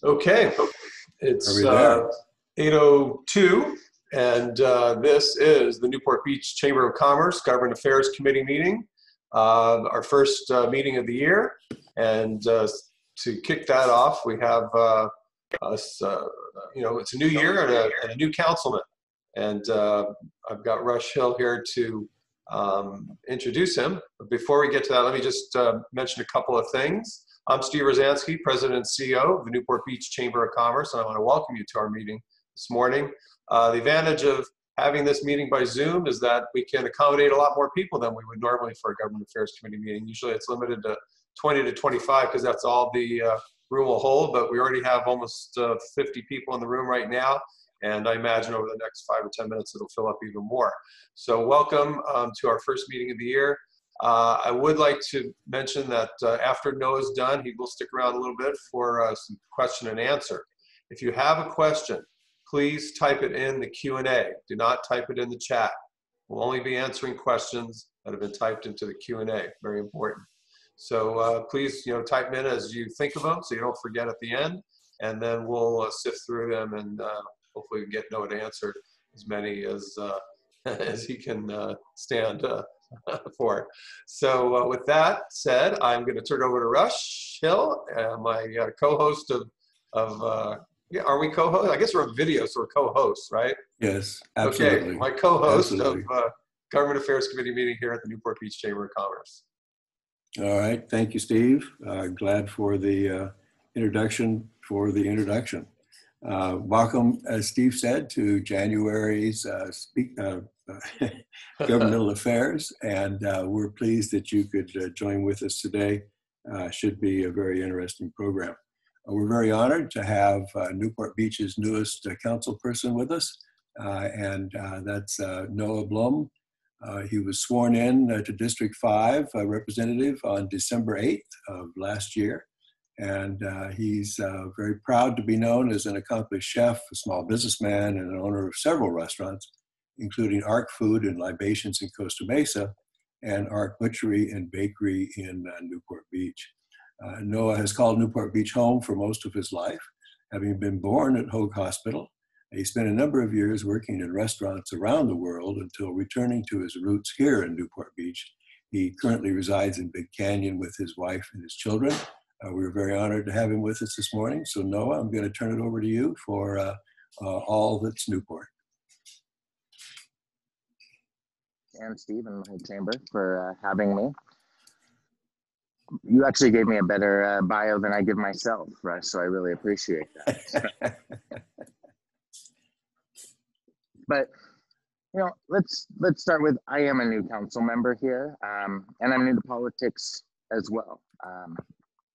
Okay, it's Are we there? 8:02, and this is the Newport Beach Chamber of Commerce Government Affairs Committee meeting, our first meeting of the year. And to kick that off, we have us, it's a new year and a new councilman. And I've got Rush Hill here to introduce him. But before we get to that, let me just mention a couple of things. I'm Steve Rozanski, President and CEO of the Newport Beach Chamber of Commerce, and I want to welcome you to our meeting this morning. The advantage of having this meeting by Zoom is that we can accommodate a lot more people than we would normally for a Government Affairs Committee meeting. Usually it's limited to 20 to 25 because that's all the room will hold, but we already have almost 50 people in the room right now, and I imagine over the next 5 or 10 minutes it'll fill up even more. So welcome to our first meeting of the year. I would like to mention that after Noah's done, he will stick around a little bit for some question and answer. If you have a question, please type it in the Q&A. Do not type it in the chat. We'll only be answering questions that have been typed into the Q&A. Very important. So please, type them in as you think of them so you don't forget at the end, and then we'll sift through them and hopefully get Noah to answer as many as he can stand for. So with that said, I'm going to turn it over to Rush Hill, my co-host are we co-hosts? I guess we're on video, so we're co-hosts, right? Yes, absolutely. Okay, my co-host of Government Affairs Committee meeting here at the Newport Beach Chamber of Commerce. All right, thank you, Steve. Glad for the introduction. Welcome, as Steve said, to January's governmental affairs, and we're pleased that you could join with us today. Should be a very interesting program. We're very honored to have Newport Beach's newest council person with us, and that's Noah Blom. He was sworn in to District 5 representative on December 8th of last year. And he's very proud to be known as an accomplished chef, a small businessman, and an owner of several restaurants, including Ark Food and Libations in Costa Mesa and Ark Butchery and Bakery in Newport Beach. Noah has called Newport Beach home for most of his life, having been born at Hoag Hospital. He spent a number of years working in restaurants around the world until returning to his roots here in Newport Beach. He currently resides in Big Canyon with his wife and his children. We're very honored to have him with us this morning. So Noah, I'm going to turn it over to you for all that's Newport. And Steve and the whole chamber for having me. You actually gave me a better bio than I give myself, Russ, so I really appreciate that. But let's start with, I am a new council member here, and I'm new to politics as well.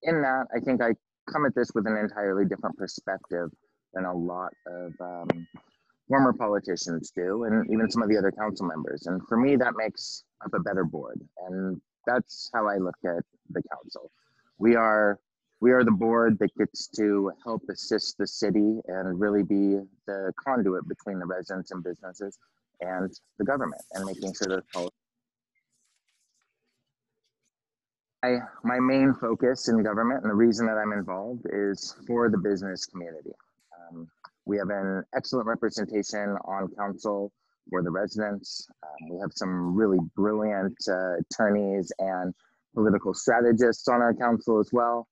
In that, I think I come at this with an entirely different perspective than a lot of former politicians do, and even some of the other council members. And for me, that makes up a better board. And that's how I look at the council. We are the board that gets to help assist the city and really be the conduit between the residents and businesses and the government, and making sure that policy. My main focus in government, and the reason that I'm involved, is for the business community. We have an excellent representation on council for the residents. We have some really brilliant attorneys and political strategists on our council as well.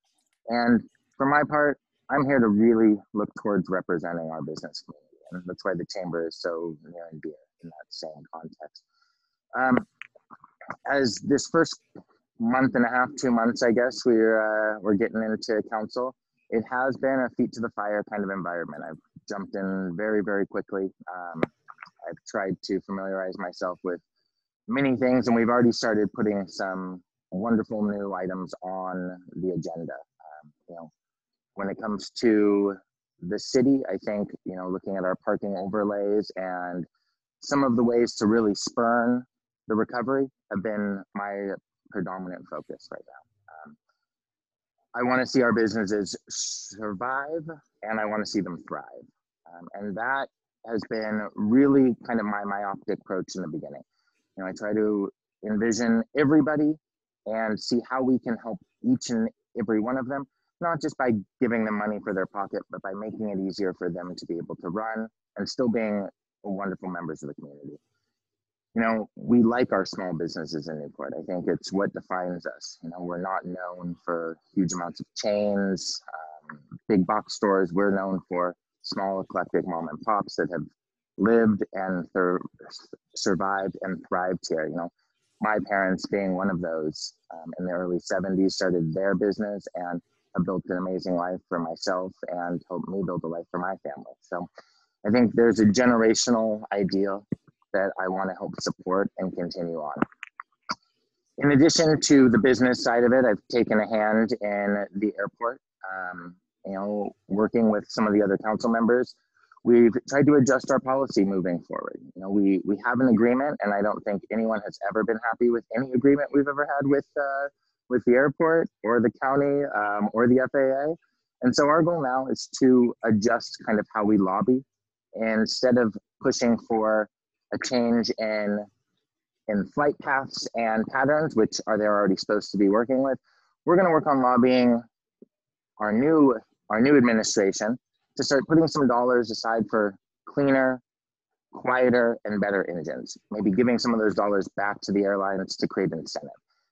And for my part, I'm here to really look towards representing our business community. And that's why the chamber is so near and dear in that same context. As this first month and a half, 2 months, I guess, we're getting into council. It has been a feet to the fire kind of environment. I've jumped in very, very quickly. I've tried to familiarize myself with many things, and we've already started putting some wonderful new items on the agenda. When it comes to the city, I think, looking at our parking overlays and some of the ways to really spurn the recovery have been my predominant focus right now. I want to see our businesses survive, and I want to see them thrive. And that has been really kind of my myopic approach in the beginning. I try to envision everybody and see how we can help each and every one of them not just by giving them money for their pocket, but by making it easier for them to be able to run and still being wonderful members of the community. You know, we like our small businesses in Newport. I think it's what defines us. You know, we're not known for huge amounts of chains, big box stores. We're known for small, eclectic mom and pops that have lived and survived and thrived here. You know, my parents being one of those in the early 70s started their business and have built an amazing life for myself and helped me build a life for my family. So I think there's a generational ideal that I want to help support and continue on. In addition to the business side of it, I've taken a hand in the airport, you know, working with some of the other council members. We've tried to adjust our policy moving forward. You know, we have an agreement, and I don't think anyone has ever been happy with any agreement we've ever had with the airport or the county or the FAA. And so our goal now is to adjust kind of how we lobby. And instead of pushing for a change in flight paths and patterns, which they're already supposed to be working with, we're going to work on lobbying our new administration to start putting some dollars aside for cleaner, quieter, and better engines. Maybe giving some of those dollars back to the airlines to create incentive.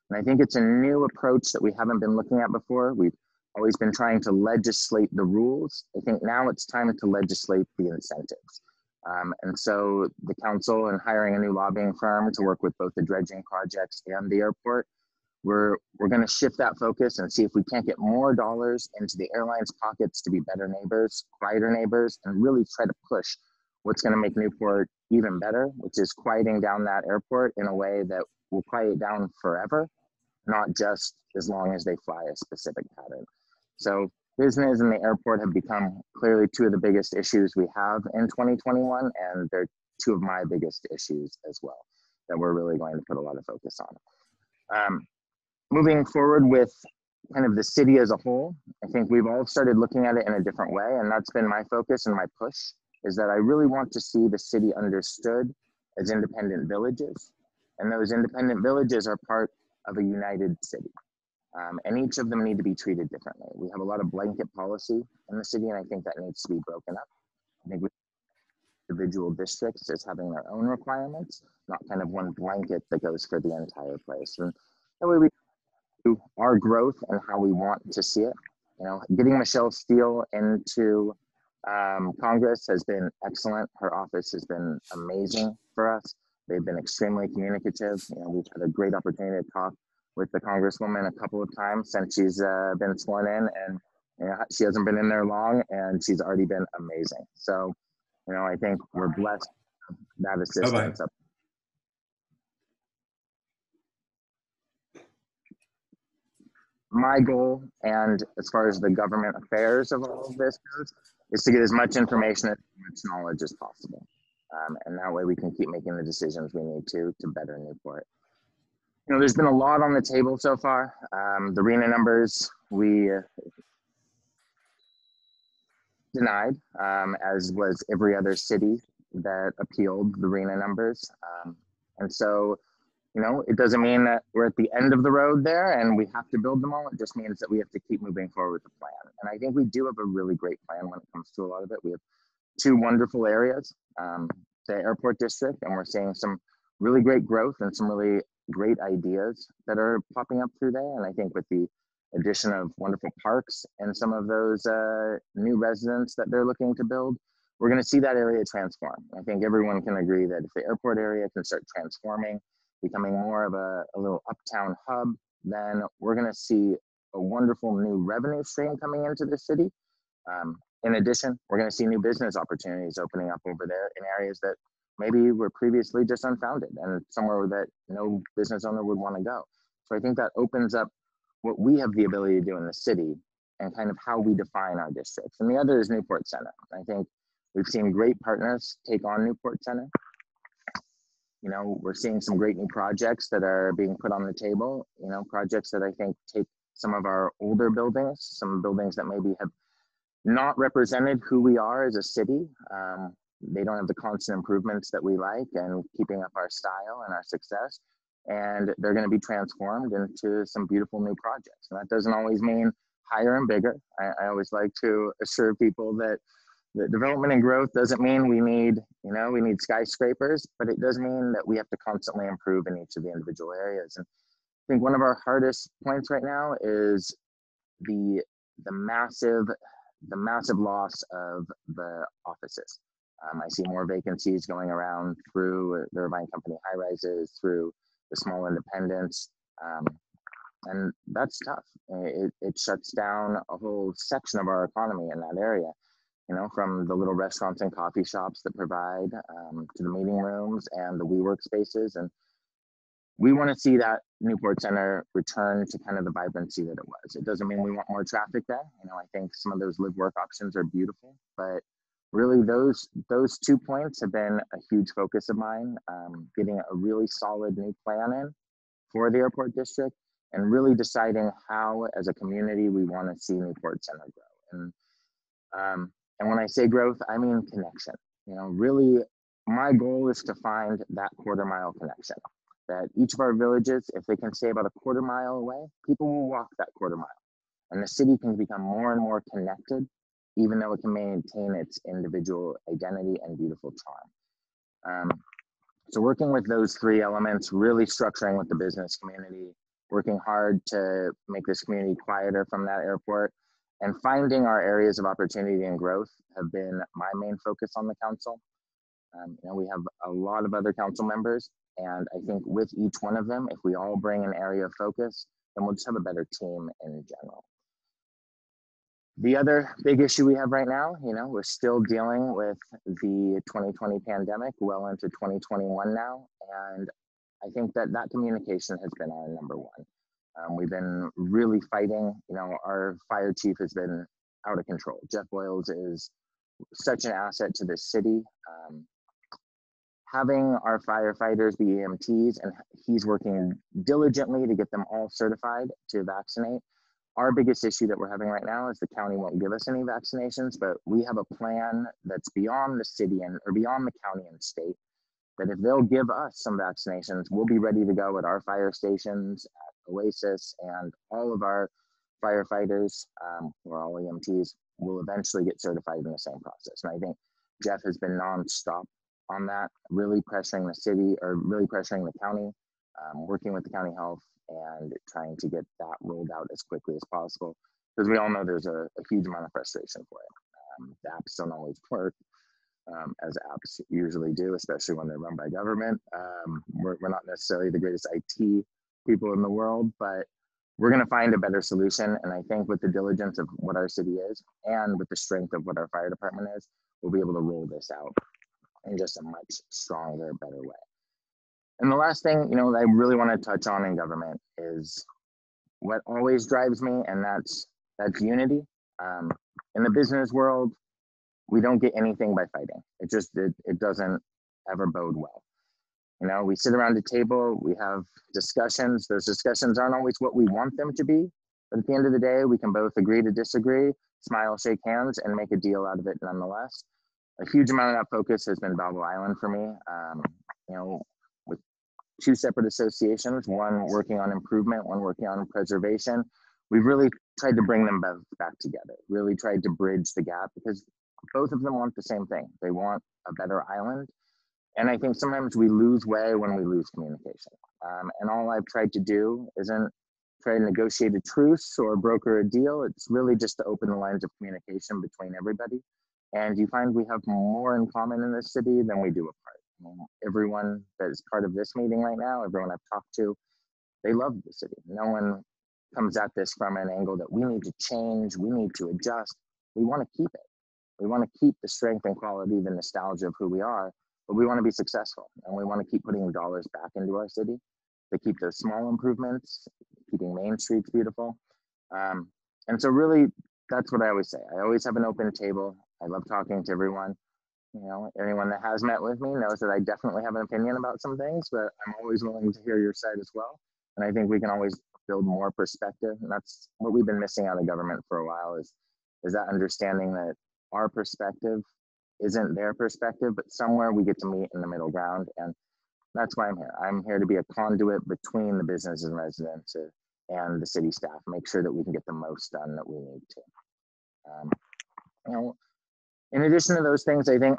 And I think it's a new approach that we haven't been looking at before. We've always been trying to legislate the rules. I think now it's time to legislate the incentives. And so the council and hiring a new lobbying firm to work with both the dredging projects and the airport, we're going to shift that focus and see if we can't get more dollars into the airlines' pockets to be better neighbors, quieter neighbors, and really try to push what's going to make Newport even better, which is quieting down that airport in a way that will quiet down forever, not just as long as they fly a specific pattern. So business and the airport have become clearly two of the biggest issues we have in 2021, and they're two of my biggest issues as well that we're really going to put a lot of focus on. Moving forward with kind of the city as a whole, I think we've all started looking at it in a different way, and that's been my focus and my push, is that I really want to see the city understood as independent villages, and those independent villages are part of a united city. And each of them need to be treated differently. We have a lot of blanket policy in the city, and I think that needs to be broken up. I think we individual districts as having their own requirements, not kind of one blanket that goes for the entire place. And that way we do our growth and how we want to see it. You know, getting Michelle Steele into Congress has been excellent. Her office has been amazing for us. They've been extremely communicative. You know, we've had a great opportunity to talk with the Congresswoman a couple of times since she's been sworn in, and you know, she hasn't been in there long, and she's already been amazing. So, you know, I think we're blessed with that assistance. Bye-bye. My goal, and as far as the government affairs of all of this goes, is to get as much information and as much knowledge as possible. And that way we can keep making the decisions we need to better Newport. You know, there's been a lot on the table so far. The RENA numbers we denied, as was every other city that appealed the RENA numbers. And so, you know, it doesn't mean that we're at the end of the road there and we have to build them all. It just means that we have to keep moving forward with the plan. And I think we do have a really great plan when it comes to a lot of it. We have two wonderful areas, the airport district, and we're seeing some really great growth and some really great ideas that are popping up through there. And I think with the addition of wonderful parks and some of those new residents that they're looking to build, we're going to see that area transform. I think everyone can agree that if the airport area can start transforming, becoming more of a little uptown hub, then we're going to see a wonderful new revenue stream coming into the city. In addition, we're going to see new business opportunities opening up over there in areas that maybe were previously just unfounded and somewhere that no business owner would want to go. So I think that opens up what we have the ability to do in the city and kind of how we define our districts. And the other is Newport Center. I think we've seen great partners take on Newport Center. You know, we're seeing some great new projects that are being put on the table, you know, projects that I think take some of our older buildings, some buildings that maybe have not represented who we are as a city. They don't have the constant improvements that we like and keeping up our style and our success. And they're going to be transformed into some beautiful new projects. And that doesn't always mean higher and bigger. I always like to assure people that development and growth doesn't mean we need, we need skyscrapers, but it does mean that we have to constantly improve in each of the individual areas. And I think one of our hardest points right now is the massive loss of the offices. I see more vacancies going around through the Irvine Company high rises, through the small independents, and that's tough. It shuts down a whole section of our economy in that area. From the little restaurants and coffee shops that provide to the meeting rooms and the WeWork spaces. And we want to see that Newport Center return to kind of the vibrancy that it was. It doesn't mean we want more traffic there. I think some of those live work options are beautiful, but really those 2 points have been a huge focus of mine, getting a really solid new plan in for the airport district and really deciding how as a community we want to see Newport Center grow. And when I say growth, I mean connection. Really my goal is to find that quarter-mile connection. That each of our villages, if they can stay about a quarter-mile away, people will walk that quarter-mile. And the city can become more and more connected, even though it can maintain its individual identity and beautiful charm. So working with those 3 elements, really structuring with the business community, working hard to make this community quieter from that airport, and finding our areas of opportunity and growth have been my main focus on the council. We have a lot of other council members, and I think with each one of them, if we all bring an area of focus, then we'll just have a better team in general. The other big issue we have right now, we're still dealing with the 2020 pandemic well into 2021 now. And I think that communication has been our number one. We've been really fighting, our fire chief has been out of control. Jeff Boyles is such an asset to this city. Having our firefighters be EMTs, and he's working diligently to get them all certified to vaccinate. Our biggest issue that we're having right now is the county won't give us any vaccinations, but we have a plan that's beyond the city or beyond the county and state, that if they'll give us some vaccinations, we'll be ready to go at our fire stations, at Oasis, and all of our firefighters, who are all EMTs, will eventually get certified in the same process. And I think Jeff has been nonstop on that, really pressuring the city, or really pressuring the county, working with the county health and trying to get that rolled out as quickly as possible, because we all know there's a huge amount of frustration for it. The apps don't always work, as apps usually do, especially when they're run by government. We're not necessarily the greatest IT people in the world, but we're going to find a better solution. And I think with the diligence of what our city is and with the strength of what our fire department is, we'll be able to roll this out in just a much stronger, better way. And the last thing, that I really want to touch on in government is what always drives me, and that's unity. In the business world, we don't get anything by fighting. It doesn't ever bode well. We sit around a table, we have discussions. Those discussions aren't always what we want them to be, but at the end of the day, we can both agree to disagree, smile, shake hands, and make a deal out of it nonetheless. A huge amount of that focus has been Balboa Island for me. With 2 separate associations, one working on improvement, one working on preservation, we've really tried to bring them back together, really tried to bridge the gap, because both of them want the same thing. They want a better island. And I think sometimes we lose way when we lose communication. And all I've tried to do isn't try to negotiate a truce or broker a deal. It's really just to open the lines of communication between everybody. And you find we have more in common in this city than we do apart. Everyone that is part of this meeting right now, everyone I've talked to, they love the city. No one comes at this from an angle that we need to change, we need to adjust. We want to keep it. We want to keep the strength and quality, the nostalgia of who we are, but we want to be successful. And we want to keep putting dollars back into our city to keep those small improvements, keeping Main Streets beautiful. And so really, that's what I always say. I always have an open table. I love talking to everyone. Anyone that has met with me knows that I definitely have an opinion about some things, but I'm always willing to hear your side as well. And I think we can always build more perspective. And that's what we've been missing out of government for a while, is that understanding that our perspective isn't their perspective, but somewhere we get to meet in the middle ground. And that's why I'm here. I'm here to be a conduit between the business and residents, to and the city staff, make sure that we can get the most done that we need to. You know, in addition to those things, I think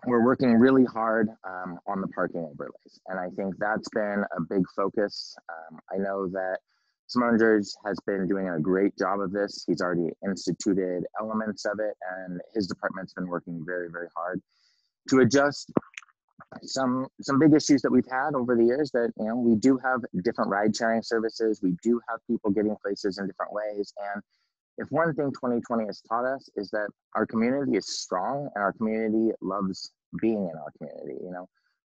we're working really hard on the parking overlays, and I think that's been a big focus. I know that Simone George has been doing a great job of this. He's already instituted elements of it, and his department's been working very, very hard to adjust some big issues that we've had over the years. That, you know, we do have different ride sharing services. We do have people getting places in different ways, and if one thing 2020 has taught us is that our community is strong and our community loves being in our community. You know,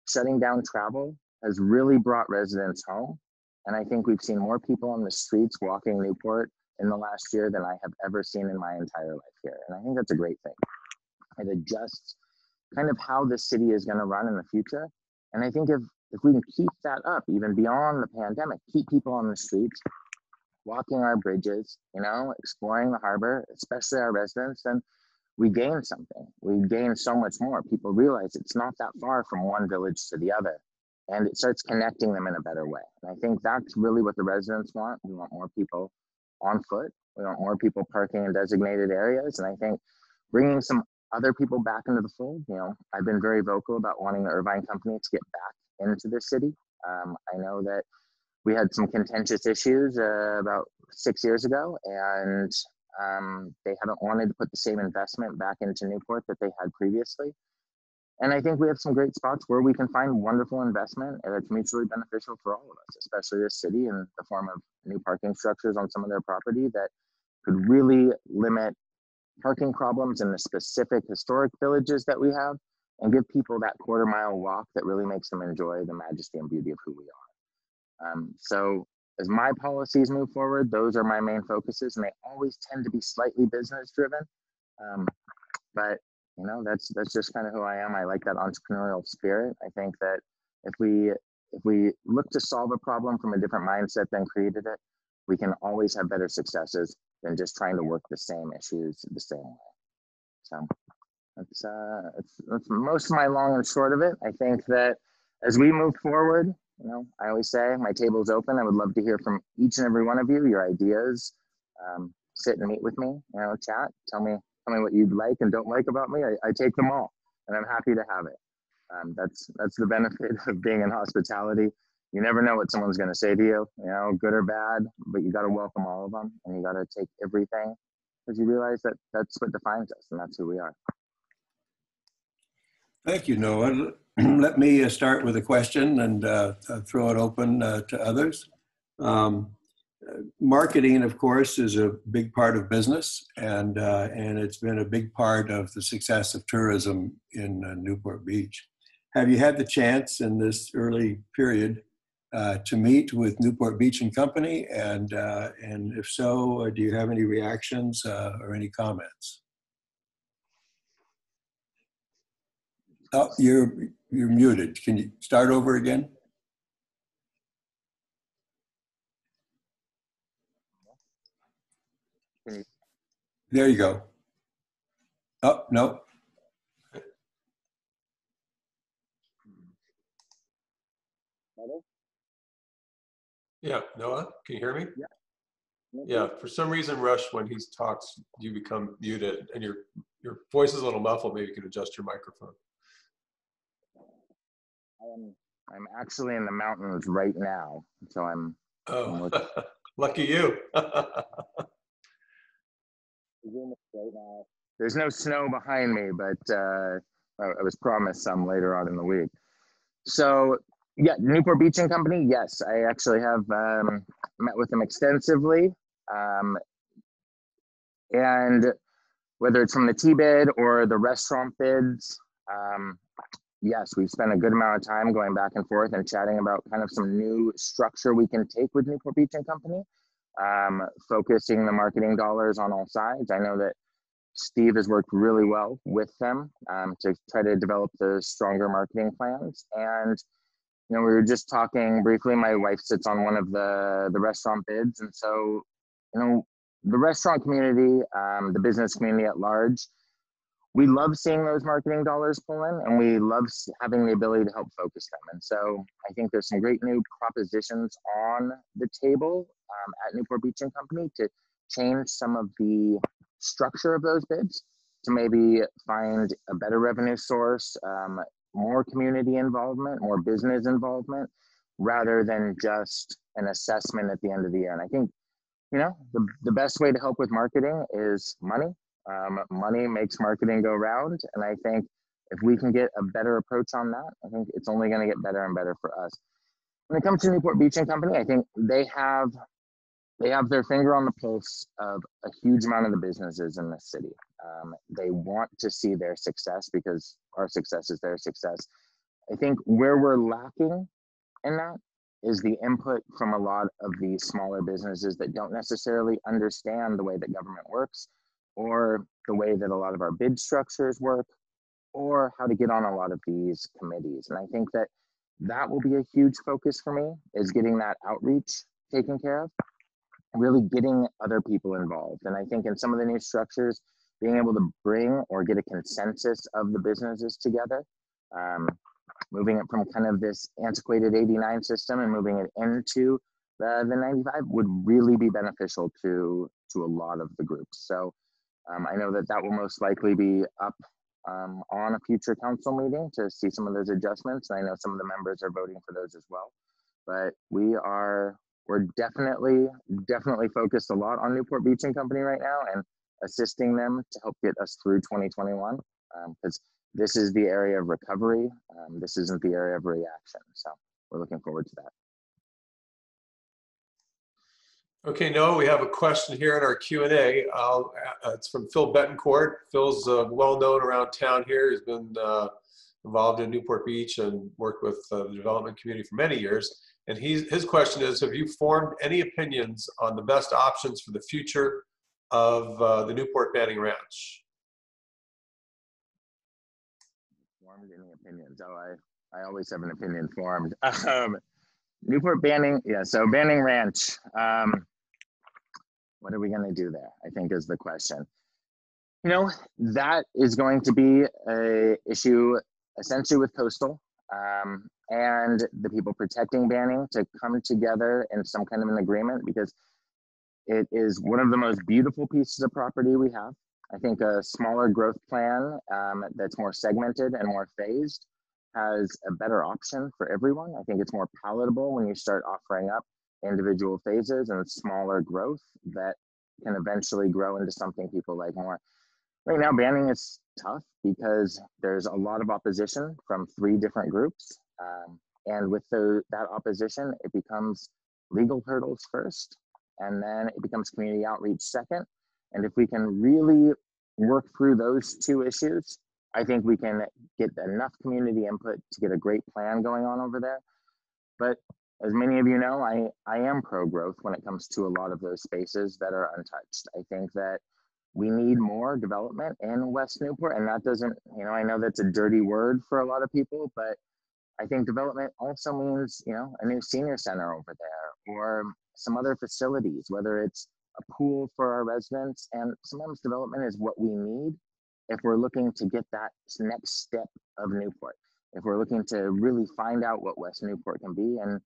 shutting down travel has really brought residents home. And I think we've seen more people on the streets walking Newport in the last year than I have ever seen in my entire life here. And I think that's a great thing. It adjusts kind of how the city is going to run in the future. And I think if we can keep that up, even beyond the pandemic, keep people on the streets, walking our bridges, you know, exploring the harbor, especially our residents, then we gain something. We gain so much more. People realize it's not that far from one village to the other, and it starts connecting them in a better way. And I think that's really what the residents want. We want more people on foot. We want more people parking in designated areas. And I think bringing some other people back into the fold, you know, I've been very vocal about wanting the Irvine Company to get back into the city. I know that we had some contentious issues about 6 years ago, and they haven't wanted to put the same investment back into Newport that they had previously. And I think we have some great spots where we can find wonderful investment that's mutually beneficial for all of us, especially this city, in the form of new parking structures on some of their property that could really limit parking problems in the specific historic villages that we have, and give people that quarter-mile walk that really makes them enjoy the majesty and beauty of who we are. So as my policies move forward, those are my main focuses, and they always tend to be slightly business driven. But you know, that's just kind of who I am. I like that entrepreneurial spirit. I think that if we look to solve a problem from a different mindset than created it, we can always have better successes than just trying to work the same issues the same way. So that's most of my long and short of it. I think that as we move forward, you know, I always say my table is open. I would love to hear from each and every one of you, your ideas. Sit and meet with me, you know, chat. Tell me what you'd like and don't like about me. I take them all, and I'm happy to have it. That's the benefit of being in hospitality. You never know what someone's going to say to you, you know, good or bad, but you got to welcome all of them, and you got to take everything, because you realize that that's what defines us, and that's who we are. Thank you, Noah. Let me start with a question and throw it open to others. Marketing, of course, is a big part of business, and it's been a big part of the success of tourism in Newport Beach. Have you had the chance in this early period to meet with Newport Beach and Company, and if so, do you have any reactions or any comments? Oh, you're muted. Can you start over again? There you go. Oh, no. Yeah, Noah, can you hear me? Yeah. Yeah, for some reason, Rush, when he talks, you become muted, and your voice is a little muffled. Maybe you can adjust your microphone. I'm actually in the mountains right now, so I'm. Oh, lucky you. There's no snow behind me, but I was promised some later on in the week. So yeah, Newport Beach and Company. Yes, I actually have met with them extensively, and whether it's from the tea bid or the restaurant bids, yes, we've spent a good amount of time going back and forth and chatting about kind of some new structure we can take with Newport Beach and Company, focusing the marketing dollars on all sides. I know that Steve has worked really well with them to try to develop the stronger marketing plans. And, you know, we were just talking briefly, my wife sits on one of the restaurant bids. And so, you know, the restaurant community, the business community at large, we love seeing those marketing dollars pull in, and we love having the ability to help focus them. And so I think there's some great new propositions on the table at Newport Beach and Company to change some of the structure of those bids to maybe find a better revenue source, more community involvement, more business involvement, rather than just an assessment at the end of the year. And I think, you know, the best way to help with marketing is money. Money makes marketing go round. And I think if we can get a better approach on that, I think it's only going to get better and better for us. When it comes to Newport Beach and Company, I think they have their finger on the pulse of a huge amount of the businesses in the city. They want to see their success because our success is their success. I think where we're lacking in that is the input from a lot of the smaller businesses that don't necessarily understand the way that government works, or the way that a lot of our bid structures work, or how to get on a lot of these committees. And I think that will be a huge focus for me, is getting that outreach taken care of, really getting other people involved. And I think in some of the new structures, being able to bring or get a consensus of the businesses together, moving it from kind of this antiquated 89 system and moving it into the 95 would really be beneficial to a lot of the groups. So I know that will most likely be up on a future council meeting to see some of those adjustments. And I know some of the members are voting for those as well. But we're definitely focused a lot on Newport Beach and Company right now and assisting them to help get us through 2021, because this is the area of recovery. This isn't the area of reaction. So we're looking forward to that. Okay, Noah, we have a question here in our Q&A. It's from Phil Betancourt. Phil's well-known around town here. He's been involved in Newport Beach and worked with the development community for many years. And his question is, have you formed any opinions on the best options for the future of the Newport Banning Ranch? Formed any opinions? Oh, I always have an opinion formed. Newport Banning, yeah, so Banning Ranch. What are we going to do there, I think is the question. You know, that is going to be an issue essentially with coastal and the people protecting Banning to come together in some kind of an agreement, because it is one of the most beautiful pieces of property we have. I think a smaller growth plan that's more segmented and more phased has a better option for everyone. I think it's more palatable when you start offering up individual phases and smaller growth that can eventually grow into something people like more. Right now, Banning is tough because there's a lot of opposition from 3 different groups. And with that opposition, it becomes legal hurdles first, and then it becomes community outreach second. And if we can really work through those 2 issues, I think we can get enough community input to get a great plan going on over there. But as many of you know, I am pro-growth when it comes to a lot of those spaces that are untouched. I think that we need more development in West Newport, and that doesn't, you know, I know that's a dirty word for a lot of people, but I think development also means, you know, a new senior center over there or some other facilities, whether it's a pool for our residents. And sometimes development is what we need if we're looking to get that next step of Newport, if we're looking to really find out what West Newport can be. And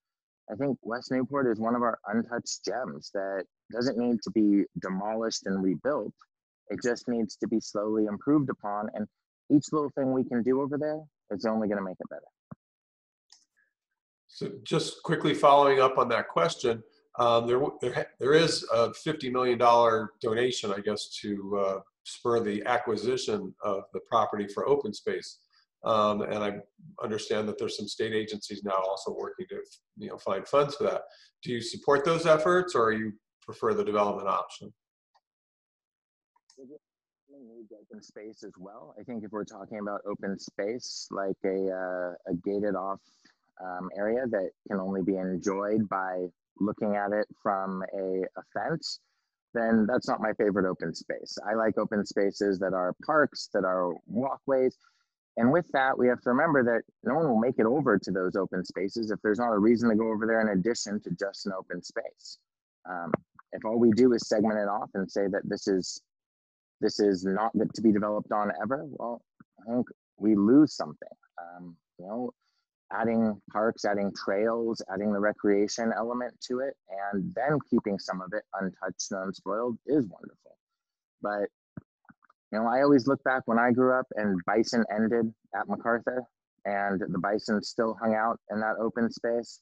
I think West Newport is one of our untouched gems that doesn't need to be demolished and rebuilt. It just needs to be slowly improved upon. And each little thing we can do over there is only going to make it better. So just quickly following up on that question, there is a $50 million donation, I guess, to spur the acquisition of the property for open space. And I understand that there's some state agencies now also working to, you know, find funds for that. Do you support those efforts, or you prefer the development option? Open space as well. I think if we're talking about open space, like a gated off area that can only be enjoyed by looking at it from a fence, then that's not my favorite open space. I like open spaces that are parks, that are walkways. And with that, we have to remember that no one will make it over to those open spaces if there's not a reason to go over there in addition to just an open space. If all we do is segment it off and say that this is this is not good to be developed on ever, well, I think we lose something. You know, adding parks, adding trails, adding the recreation element to it, and then keeping some of it untouched and unspoiled is wonderful. But, you know, I always look back when I grew up and bison ended at MacArthur and the bison still hung out in that open space.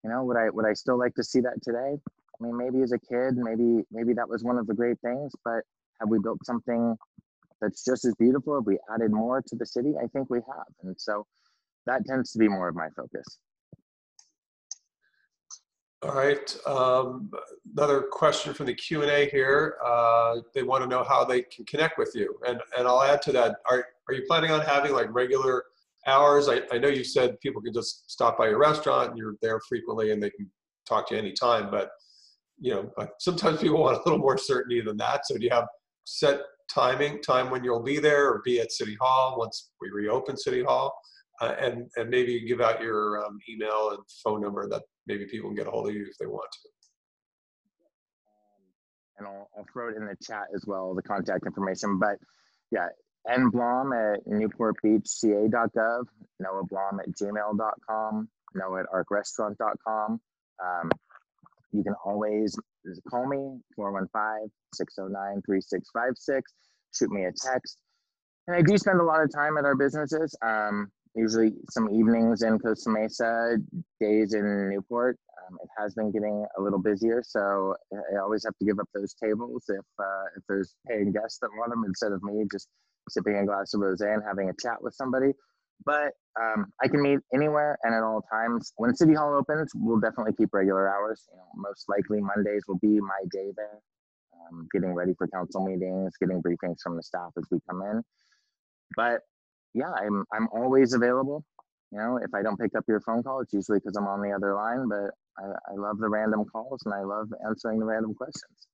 You know, would I still like to see that today? I mean, maybe as a kid, maybe that was one of the great things, but have we built something that's just as beautiful? Have we added more to the city? I think we have. And so that tends to be more of my focus. All right. Another question from the Q&A here. They want to know how they can connect with you. And I'll add to that. Are you planning on having like regular hours? I know you said people can just stop by your restaurant and you're there frequently and they can talk to you anytime, but you know, sometimes people want a little more certainty than that. So do you have set time when you'll be there or be at City Hall once we reopen City Hall? And maybe give out your email and phone number that maybe people can get a hold of you if they want to. And I'll throw it in the chat as well, the contact information. But yeah, nblom at newportbeachca.gov, noahblom@gmail.com, noah@arcrestaurant.com. You can always call me, 415-609-3656, shoot me a text. And I do spend a lot of time at our businesses, usually some evenings in Costa Mesa, days in Newport. It has been getting a little busier, so I always have to give up those tables if there's paying guests that want them instead of me just sipping a glass of rosé and having a chat with somebody. But I can meet anywhere and at all times. When City Hall opens, we'll definitely keep regular hours. You know, most likely Mondays will be my day there, getting ready for council meetings, getting briefings from the staff as we come in. But yeah, I'm always available. You know, if I don't pick up your phone call, it's usually because I'm on the other line. But I love the random calls and I love answering the random questions.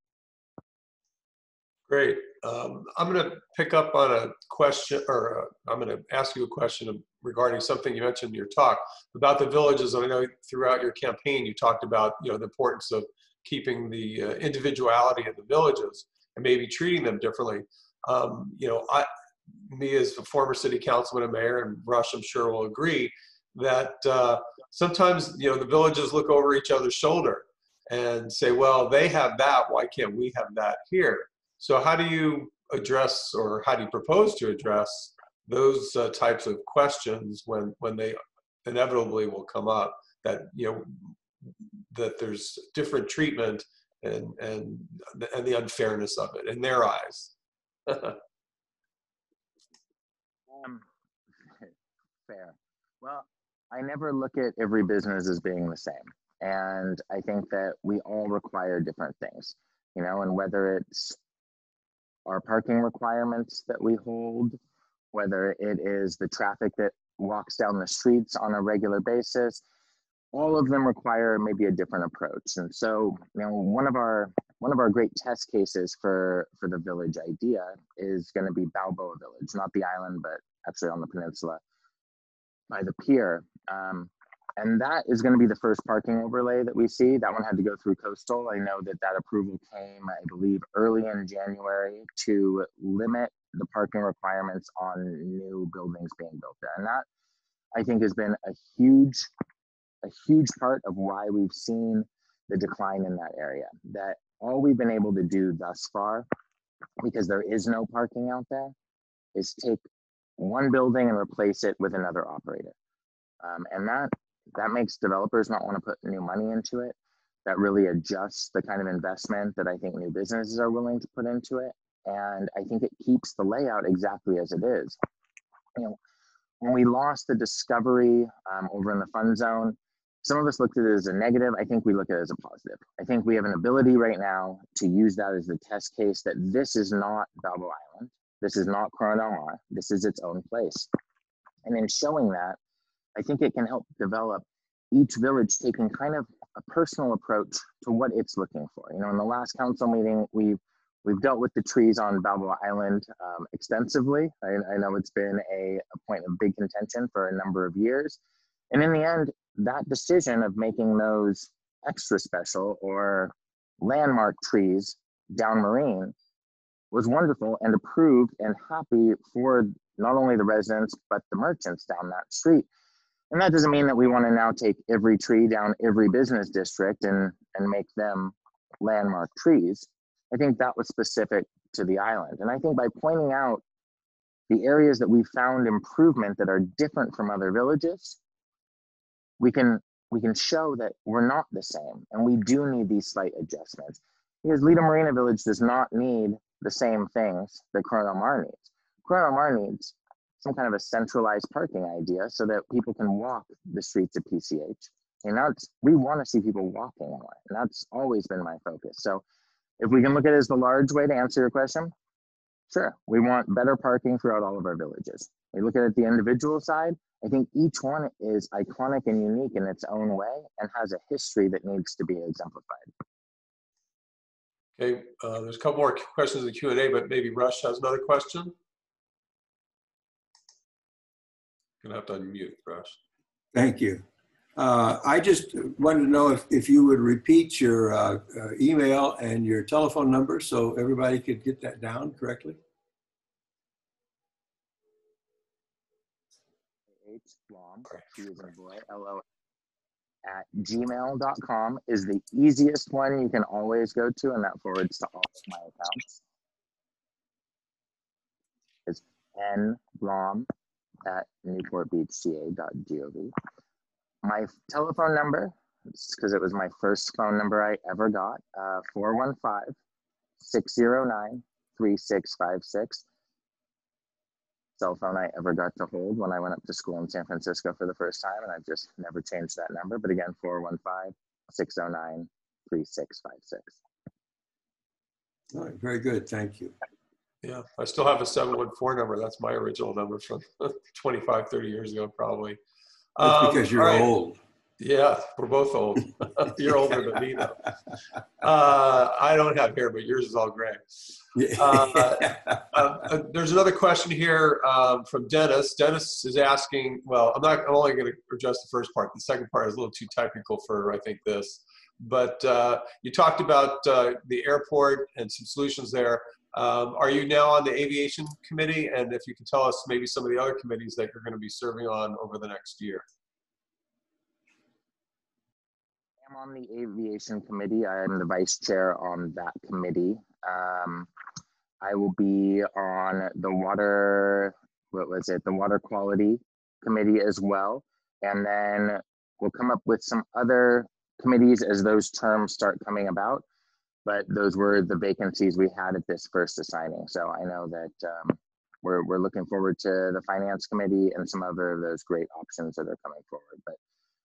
Great. I'm going to pick up on a question, or I'm going to ask you a question regarding something you mentioned in your talk about the villages. And I know throughout your campaign, you talked about, you know, the importance of keeping the individuality of the villages and maybe treating them differently. You know, me as a former city councilman and mayor, and Rush, I'm sure will agree that sometimes, you know, the villages look over each other's shoulder and say, well, they have that, why can't we have that here? So how do you address, or how do you propose to address those types of questions when they inevitably will come up, that, you know, that there's different treatment and the unfairness of it in their eyes? Fair. Well, I never look at every business as being the same. And I think that we all require different things, you know, and whether it's our parking requirements that we hold, whether it is the traffic that walks down the streets on a regular basis, all of them require maybe a different approach. And so, you know, one of our great test cases for the village idea is going to be Balboa Village, not the island, but actually on the peninsula by the pier. And that is going to be the first parking overlay that we see. That one had to go through coastal. I know that approval came, I believe, early in January to limit the parking requirements on new buildings being built there. And that, I think, has been a huge part of why we've seen the decline in that area. That all we've been able to do thus far, because there is no parking out there, is take one building and replace it with another operator. And that makes developers not want to put new money into it. That really adjusts the kind of investment that I think new businesses are willing to put into it. And I think it keeps the layout exactly as it is. You know, when we lost the discovery over in the fun zone, some of us looked at it as a negative. I think we look at it as a positive. I think we have an ability right now to use that as the test case that this is not Balboa Island. This is not Coronel. This is its own place. And in showing that, I think it can help develop each village taking kind of a personal approach to what it's looking for. You know, in the last council meeting, we've dealt with the trees on Balboa Island extensively. I know it's been a point of big contention for a number of years. And in the end, that decision of making those extra special or landmark trees down Marine was wonderful and approved and happy for not only the residents, but the merchants down that street. And that doesn't mean that we want to now take every tree down every business district and make them landmark trees. I think that was specific to the island. And I think by pointing out the areas that we found improvement that are different from other villages, we can show that we're not the same and we do need these slight adjustments. Because Lita Marina Village does not need the same things that Corona Mar needs. Corona Mar needs some kind of a centralized parking idea so that people can walk the streets of PCH. And we want to see people walking more. And that's always been my focus. So if we can look at it as the large way to answer your question, sure, we want better parking throughout all of our villages. We look at it the individual side, I think each one is iconic and unique in its own way and has a history that needs to be exemplified. Okay, there's a couple more questions in the Q&A, but maybe Rush has another question. Gonna have to unmute, Rush. Thank you. I just wanted to know if you would repeat your email and your telephone number so everybody could get that down correctly. Blom, T as in boy, L-O, at gmail.com is the easiest one you can always go to, and that forwards to all of my accounts. It's nblom at newportbeachca.gov. My telephone number, because it was my first phone number I ever got, 415-609-3656. Cell phone I ever got to hold when I went up to school in San Francisco for the first time, and I've just never changed that number. But again, 415-609-3656. All right, very good, thank you. Yeah, I still have a 714 number. That's my original number from 25, 30 years ago, probably. That's because you're old. Yeah, we're both old. You're older than me, though. I don't have hair, but yours is all gray. There's another question here from Dennis. Dennis is asking, well, I'm only going to address the first part. The second part is a little too technical for, I think, this. But you talked about the airport and some solutions there. Are you now on the aviation committee? And if you can tell us maybe some of the other committees that you're going to be serving on over the next year. I'm on the aviation committee. I am the vice chair on that committee. I will be on the water, the water quality committee as well. And then we'll come up with some other committees as those terms start coming about. But those were the vacancies we had at this first assigning. So I know that we're looking forward to the finance committee and some other of those great options that are coming forward. But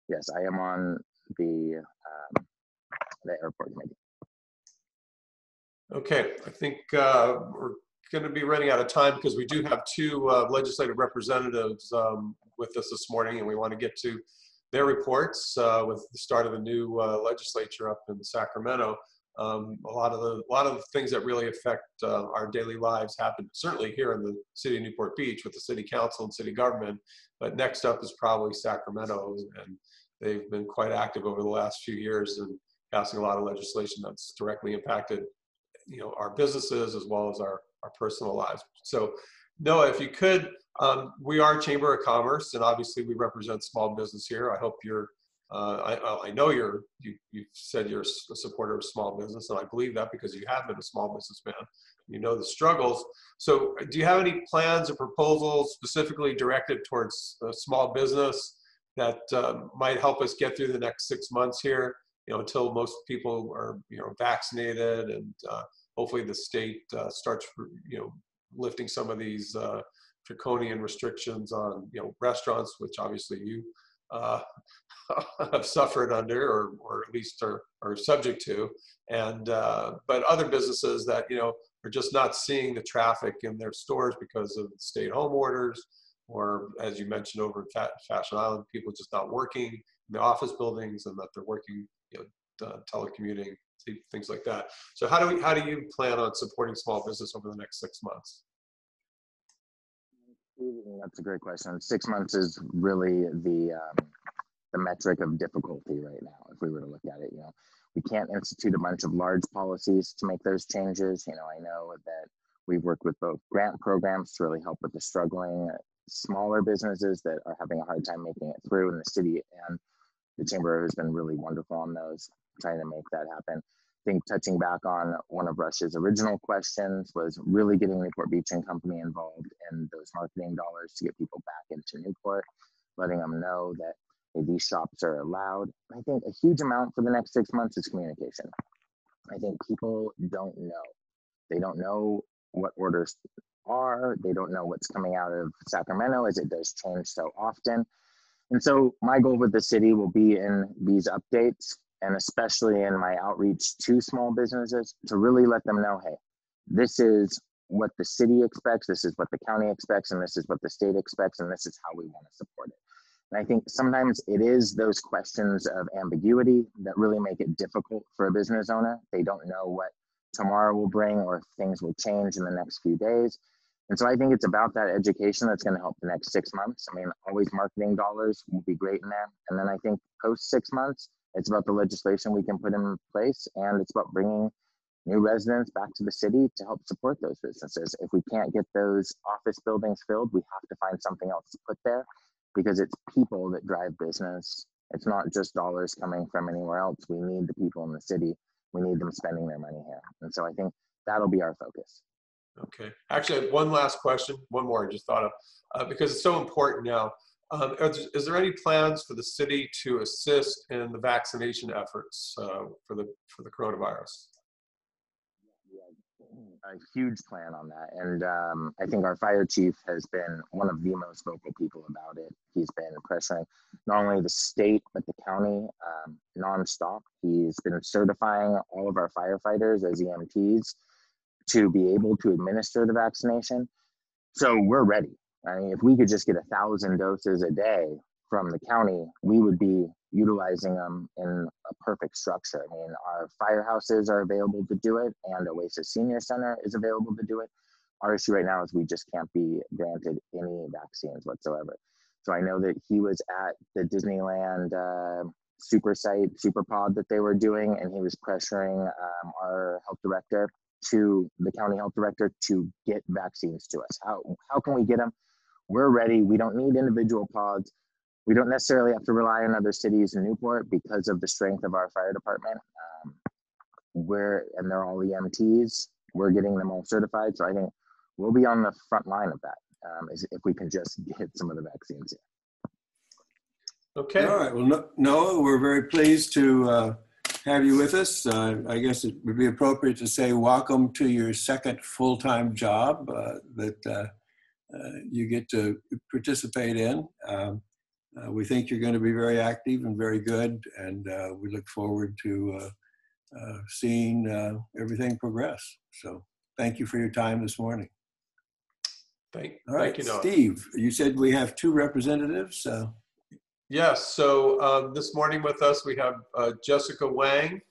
yes, I am on the airport committee. Okay, I think we're going to be running out of time because we do have two legislative representatives with us this morning, and we want to get to their reports with the start of the new legislature up in Sacramento. A lot of the things that really affect our daily lives happen certainly here in the city of Newport Beach with the city council and city government. But next up is probably Sacramento, and they've been quite active over the last few years and passing a lot of legislation that's directly impacted, our businesses as well as our personal lives. So, Noah, if you could, we are Chamber of Commerce, and obviously we represent small business here. I hope you're. I know you've said you're a supporter of small business, and I believe that because you have been a small businessman. You know the struggles. So do you have any plans or proposals specifically directed towards small business that might help us get through the next 6 months here, until most people are, vaccinated, and hopefully the state starts, lifting some of these draconian restrictions on, restaurants, which obviously you have suffered under, or at least are subject to, and but other businesses that are just not seeing the traffic in their stores because of stay-at-home orders, or as you mentioned over in Fashion Island, people just not working in the office buildings, and that they're working, telecommuting, things like that. So how do you plan on supporting small business over the next 6 months? That's a great question. 6 months is really the metric of difficulty right now. If we were to look at it, we can't institute a bunch of large policies to make those changes. I know that We've worked with both grant programs to really help with the struggling smaller businesses that are having a hard time making it through in the city, and the chamber has been really wonderful on those, trying to make that happen. I think touching back on one of Rush's original questions was really getting Newport Beach and Company involved in those marketing dollars to get people back into Newport, letting them know that hey, these shops are allowed. I think a huge amount for the next 6 months is communication. I think people don't know. They don't know what orders are. They don't know what's coming out of Sacramento, as it does change so often. And so my goal with the city will be in these updates, and especially in my outreach to small businesses, to really let them know, hey, this is what the city expects, this is what the county expects, and this is what the state expects, and this is how we want to support it. And I think sometimes it is those questions of ambiguity that really make it difficult for a business owner. They don't know what tomorrow will bring, or if things will change in the next few days. And so I think it's about that education that's going to help the next 6 months. I mean, always marketing dollars will be great in there. And then I think post 6 months, it's about the legislation we can put in place, and it's about bringing new residents back to the city to help support those businesses. If we can't get those office buildings filled, we have to find something else to put there, because it's people that drive business. It's not just dollars coming from anywhere else. We need the people in the city. We need them spending their money here. And so I think that'll be our focus. Okay. Actually, one last question, one more I just thought of, because it's so important now. Is there any plans for the city to assist in the vaccination efforts for the coronavirus? A huge plan on that. And I think our fire chief has been one of the most vocal people about it. He's been pressuring not only the state, but the county nonstop. He's been certifying all of our firefighters as EMTs to be able to administer the vaccination. So we're ready. I mean, if we could just get 1,000 doses a day from the county, we would be utilizing them in a perfect structure. I mean, our firehouses are available to do it, and Oasis Senior Center is available to do it. Our issue right now is we just can't be granted any vaccines whatsoever. So I know that he was at the Disneyland super pod that they were doing, and he was pressuring our health director to the county health director to get vaccines to us. How can we get them? We're ready. We don't need individual pods. We don't necessarily have to rely on other cities in Newport because of the strength of our fire department. And they're all EMTs. We're getting them all certified. So I think we'll be on the front line of that if we can just get some of the vaccines here. Okay. All right. Well, Noah, we're very pleased to have you with us. I guess it would be appropriate to say welcome to your second full-time job that you get to participate in. We think you're going to be very active and very good, and we look forward to seeing everything progress. So thank you for your time this morning. Thank you, Noah. Steve, you said we have 2 representatives. Yes, so this morning with us we have Jessica Wang.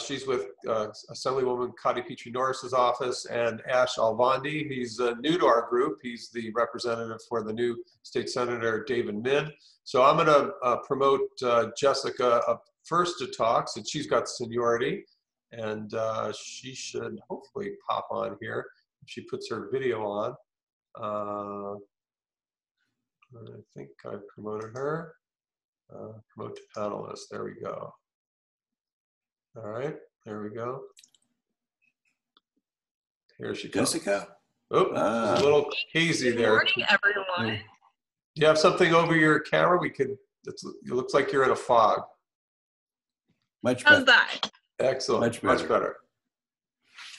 She's with Assemblywoman Kati Petrie-Norris's office, and Ash Alvandi. He's new to our group. He's the representative for the new State Senator David Min. So I'm going to promote Jessica up first to talk, since she's got seniority, and she should hopefully pop on here if she puts her video on. I think I promoted her. Promote to panelist. There we go. All right, there we go. Here she comes. Jessica? Oh, it's a little hazy there. Good morning, everyone. Do you have something over your camera? It looks like you're in a fog. Much better. How's that? Excellent. Much better.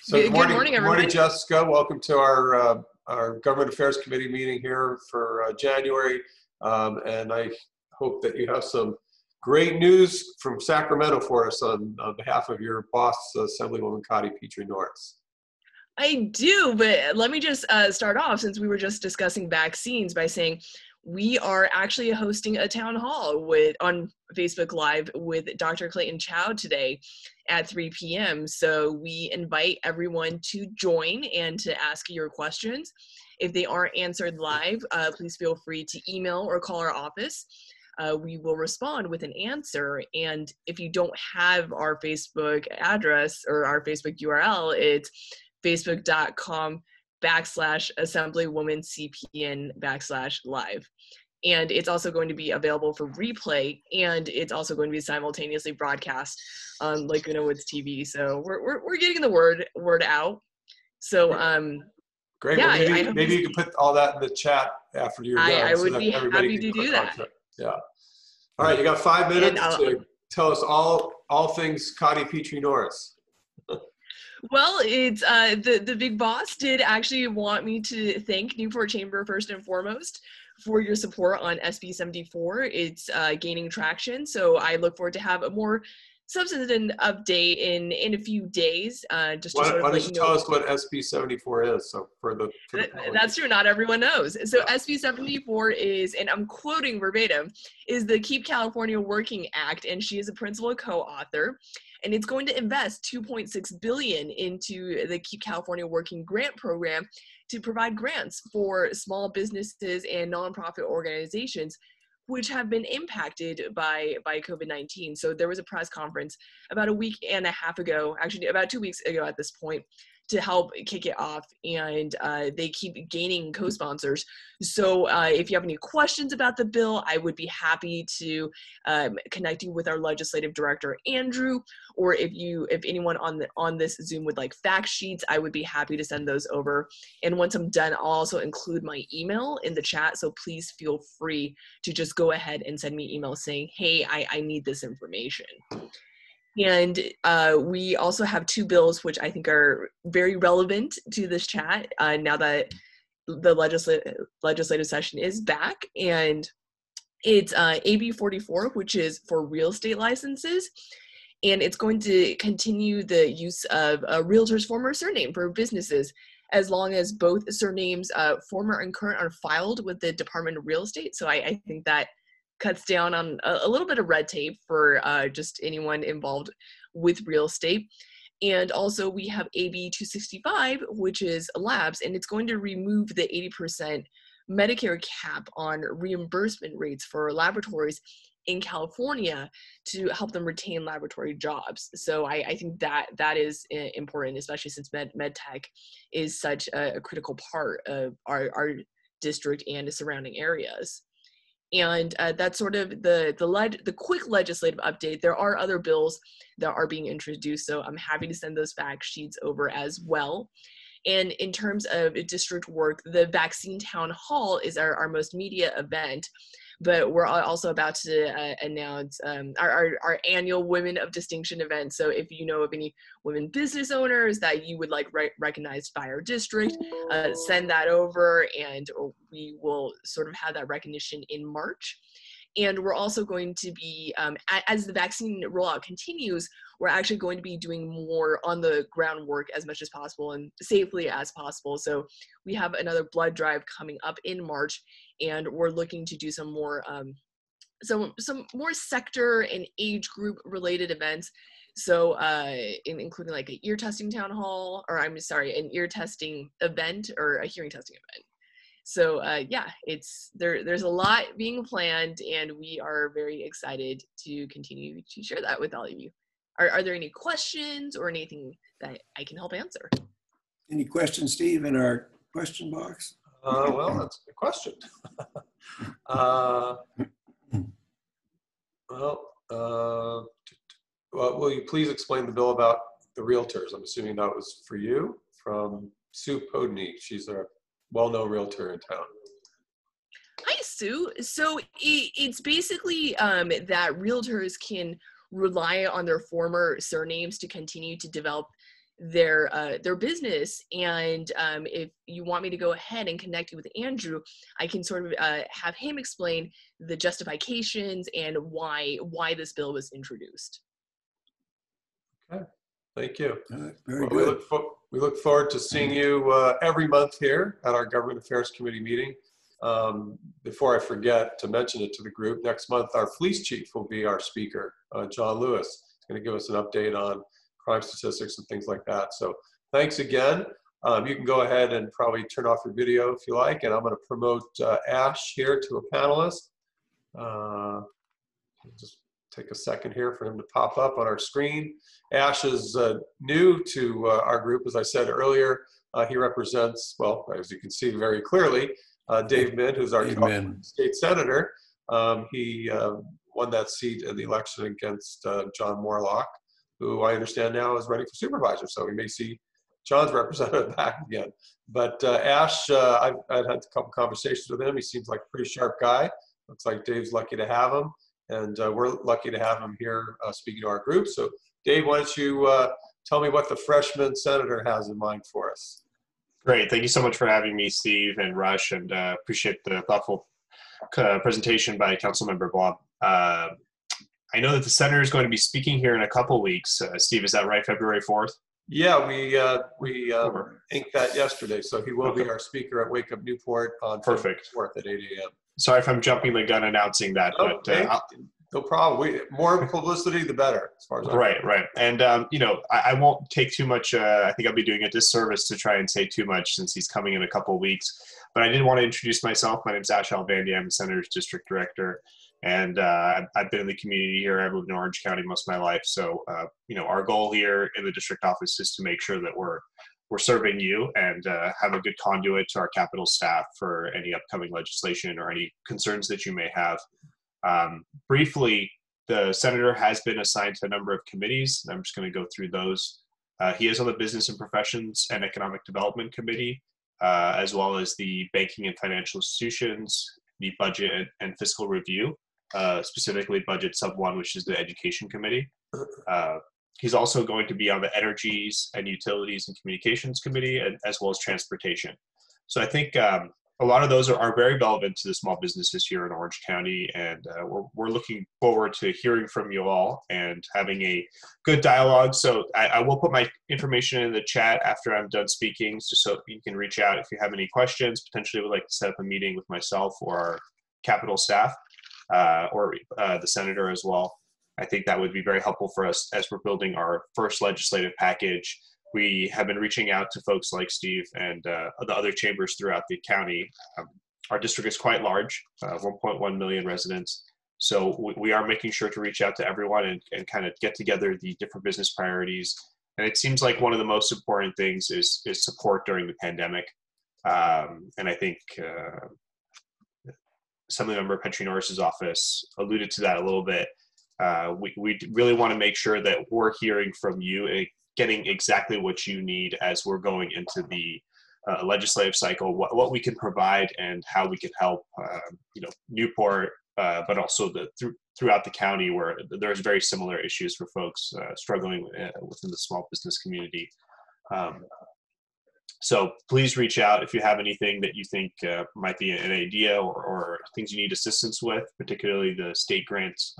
So Good morning, everyone. Good morning, Jessica. Welcome to our Government Affairs Committee meeting here for January. And I hope that you have some great news from Sacramento for us on behalf of your boss, Assemblywoman Kati Petrie-Norris. I do, but let me just start off, since we were just discussing vaccines, by saying we are actually hosting a town hall on Facebook Live with Dr. Clayton Chow today at 3 p.m. So we invite everyone to join and to ask your questions. If they aren't answered live, please feel free to email or call our office. We will respond with an answer. And if you don't have our Facebook address or our Facebook URL, it's facebook.com/assemblywomancpn/live. And it's also going to be available for replay, and it's also going to be simultaneously broadcast on with TV. So we're getting the word out. So great. yeah, Well, maybe you can put all that in the chat after you're done. I would be everybody happy can to click do that. onto it. Yeah. All right, you got 5 minutes to tell us all things Connie Petrie Norris. Well, it's the big boss did actually want me to thank Newport Chamber first and foremost for your support on SB 74. It's gaining traction, so I look forward to have a more substantive update in a few days. Just to Why don't you tell us what SB 74 is? So for the that's true. Not everyone knows. So yeah. SB 74 is, and I'm quoting verbatim, is the Keep California Working Act, and she is a principal co-author. And it's going to invest $2.6 billion into the Keep California Working grant program to provide grants for small businesses and nonprofit organizations which have been impacted by COVID-19. So there was a press conference about a week and a half ago, actually about 2 weeks ago at this point, to help kick it off, and they keep gaining co-sponsors. So if you have any questions about the bill, I would be happy to connect you with our legislative director, Andrew, or if anyone on this Zoom would like fact sheets, I would be happy to send those over. And once I'm done, I'll also include my email in the chat, so please feel free to just go ahead and send me emails saying, hey, I need this information. And we also have 2 bills which I think are very relevant to this chat now that the legislative session is back. And it's AB 44, which is for real estate licenses. And it's going to continue the use of a realtor's former surname for businesses, as long as both surnames, former and current, are filed with the Department of Real Estate. So I think that cuts down on a little bit of red tape for just anyone involved with real estate. And also we have AB 265, which is labs, and it's going to remove the 80% Medicare cap on reimbursement rates for laboratories in California to help them retain laboratory jobs. So I think that is important, especially since med tech is such a critical part of our district and the surrounding areas. And that's sort of the quick legislative update. There are other bills that are being introduced, so I'm happy to send those fact sheets over as well. And in terms of district work, the Vaccine Town Hall is our most media event, but we're also about to announce our annual Women of Distinction event. So if you know of any women business owners that you would like recognized by our district, send that over, and we will sort of have that recognition in March. And we're also going to be, as the vaccine rollout continues, we're actually going to be doing more on the ground work as much as possible and safely as possible. So we have another blood drive coming up in March, and we're looking to do some more sector and age group related events. So including like an ear testing town hall, or I'm sorry, an ear testing event or a hearing testing event. So yeah, there's a lot being planned, and we are very excited to continue to share that with all of you. Are there any questions or anything that I can help answer? Any questions, Steve, in our question box? Well, that's a good question. Will you please explain the bill about the realtors? I'm assuming that was for you, from Sue Podney. She's a well-known realtor in town. Hi, Sue. So it's basically that realtors can rely on their former surnames to continue to develop their business. And if you want me to go ahead and connect you with Andrew, I can sort of have him explain the justifications and why this bill was introduced. Okay, thank you. Very good. We look forward to seeing you every month here at our Government Affairs Committee meeting. Before I forget to mention it to the group, next month our police chief will be our speaker, John Lewis. He's going to give us an update on crime statistics and things like that. So thanks again. You can go ahead and probably turn off your video if you like, and I'm going to promote Ash here to a panelist. Just take a second here for him to pop up on our screen. Ash is new to our group, as I said earlier. He represents, well, as you can see very clearly, Dave Min, who's our state senator. He won that seat in the election against John Morlock, who I understand now is running for supervisor. So we may see John's representative back again. But Ash, I've had a couple conversations with him. He seems like a pretty sharp guy. Looks like Dave's lucky to have him. And we're lucky to have him here speaking to our group. So Dave, why don't you tell me what the freshman senator has in mind for us? Great. Thank you so much for having me, Steve and Rush, and appreciate the thoughtful presentation by Councilmember Blom. I know that the senator is going to be speaking here in a couple weeks. Steve, is that right? February 4th? Yeah, we inked that yesterday. So he will be our speaker at Wake Up Newport on February 4th at 8 a.m. Sorry if I'm jumping the gun announcing that, but no problem. More publicity, the better, as far as right. And I won't take too much. I think I'll be doing a disservice to try and say too much since he's coming in a couple of weeks. But I did want to introduce myself. My name is Ash Alvandy. I'm the Senator's District Director, and I've been in the community here. I've lived in Orange County most of my life. So our goal here in the district office is to make sure that we're serving you and have a good conduit to our Capitol staff for any upcoming legislation or any concerns that you may have. Briefly, the senator has been assigned to a number of committees. I'm just going to go through those. He is on the Business and Professions and Economic Development Committee, as well as the Banking and Financial Institutions, the Budget and Fiscal Review, specifically Budget Sub 1, which is the Education Committee. He's also going to be on the Energies and Utilities and Communications Committee, as well as Transportation. So I think a lot of those are very relevant to the small businesses here in Orange County, and we're looking forward to hearing from you all and having a good dialogue. So I will put my information in the chat after I'm done speaking, just so you can reach out if you have any questions. Potentially would like to set up a meeting with myself or our Capitol staff or the senator as well. I think that would be very helpful for us as we're building our first legislative package. We have been reaching out to folks like Steve and the other chambers throughout the county. Our district is quite large, 1.1 million residents. So we are making sure to reach out to everyone and kind of get together the different business priorities. And it seems like one of the most important things is support during the pandemic. And I think Assemblymember Petrie Norris's office alluded to that a little bit. We really want to make sure that we're hearing from you and getting exactly what you need as we're going into the legislative cycle, what we can provide and how we can help, Newport, but also throughout the county where there's very similar issues for folks struggling within the small business community. So please reach out if you have anything that you think might be an idea or things you need assistance with, particularly the state grants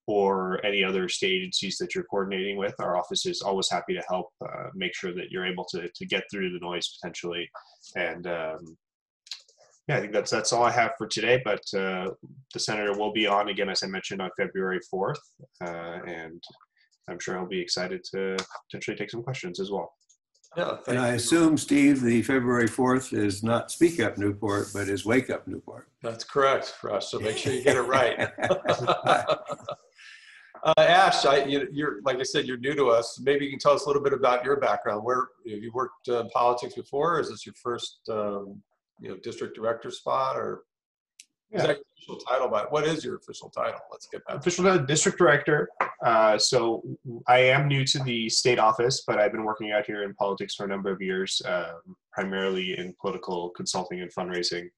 or any other state agencies that you're coordinating with. Our office is always happy to help make sure that you're able to get through the noise potentially. And I think that's all I have for today, but the senator will be on again, as I mentioned, on February 4th. And I'm sure he'll be excited to potentially take some questions as well. Yeah, and I assume, Steve, the February 4th is not Speak Up Newport, but is Wake Up Newport. That's correct, Russ. So make sure you get it right. Ash, you're like I said, you're new to us. Maybe you can tell us a little bit about your background. Where have you worked in politics before? Is this your first, district director spot, or is that your official title? But what is your official title? Let's get that. Official district director. So I am new to the state office, but I've been working out here in politics for a number of years, primarily in political consulting and fundraising.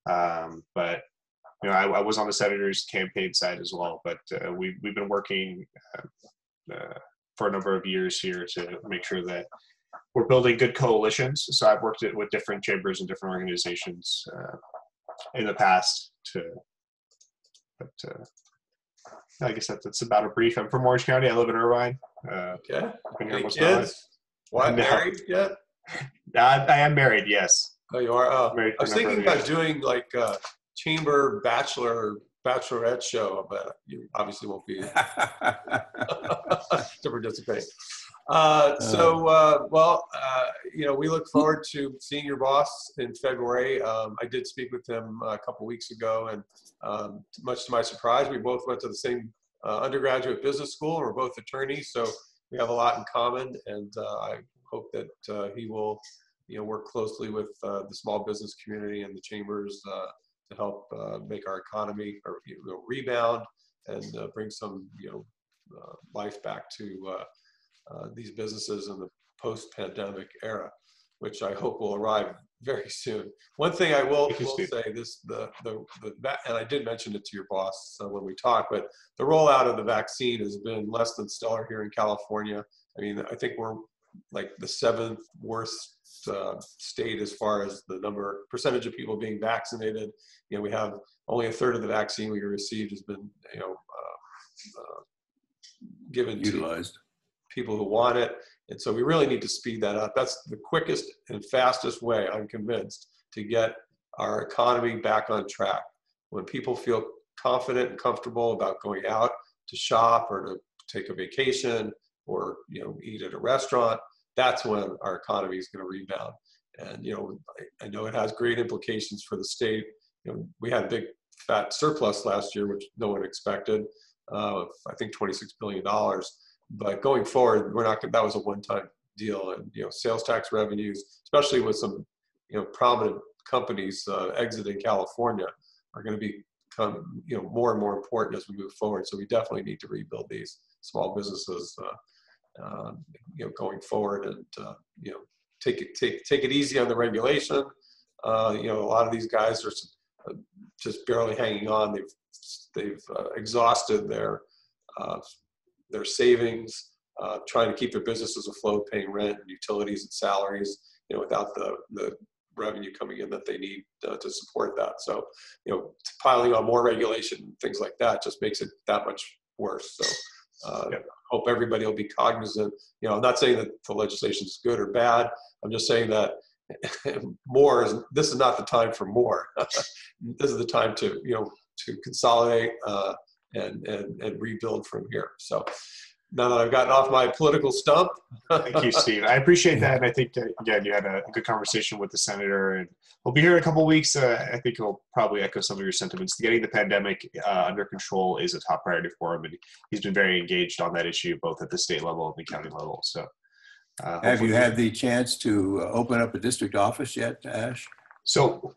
But I was on the senator's campaign side as well, but we've been working for a number of years here to make sure that we're building good coalitions. So I've worked with different chambers and different organizations in the past. I guess that's about a brief. I'm from Orange County. I live in Irvine. Okay. Been here Any most of my life. kids? Why, married yet? I am married. Yes. Oh, you are. Oh, Married I was thinking about doing like a chamber bachelorette show, but you obviously won't be to participate. We look forward to seeing your boss in February. I did speak with him a couple weeks ago, and much to my surprise, we both went to the same undergraduate business school. We're both attorneys, so we have a lot in common, and I hope that he will, work closely with the small business community and the chambers to help make our economy rebound and bring some, life back to these businesses in the post-pandemic era, which I hope will arrive very soon. One thing I will say, and I did mention it to your boss when we talked, but the rollout of the vaccine has been less than stellar here in California. I mean, I think we're like the 7th worst state as far as the percentage of people being vaccinated. We have only a third of the vaccine we received has been, given utilized to people who want it. And so we really need to speed that up. That's the quickest and fastest way, I'm convinced, to get our economy back on track. When people feel confident and comfortable about going out to shop or to take a vacation or, eat at a restaurant, that's when our economy is going to rebound. And, I know it has great implications for the state. We had a big fat surplus last year, which no one expected, I think $26 billion. But going forward, that was a one-time deal. And, sales tax revenues, especially with some, prominent companies exiting California, are going to become, more and more important as we move forward. So we definitely need to rebuild these small businesses, going forward, and, take it easy on the regulation. A lot of these guys are just barely hanging on. They've exhausted their savings, trying to keep their businesses afloat, paying rent and utilities and salaries, without the revenue coming in that they need to support that. So, piling on more regulation and things like that just makes it that much worse. So hope everybody will be cognizant. I'm not saying that the legislation is good or bad. I'm just saying that this is not the time for more. This is the time to consolidate and rebuild from here. So now that I've gotten off my political stump. Thank you, Steve. I appreciate that. And I think, again, you had a good conversation with the senator, and we'll be here in a couple of weeks. I think he'll probably echo some of your sentiments. Getting the pandemic under control is a top priority for him, and he's been very engaged on that issue, both at the state level and the county level. So, have you had the chance to open up a district office yet, Ash? So,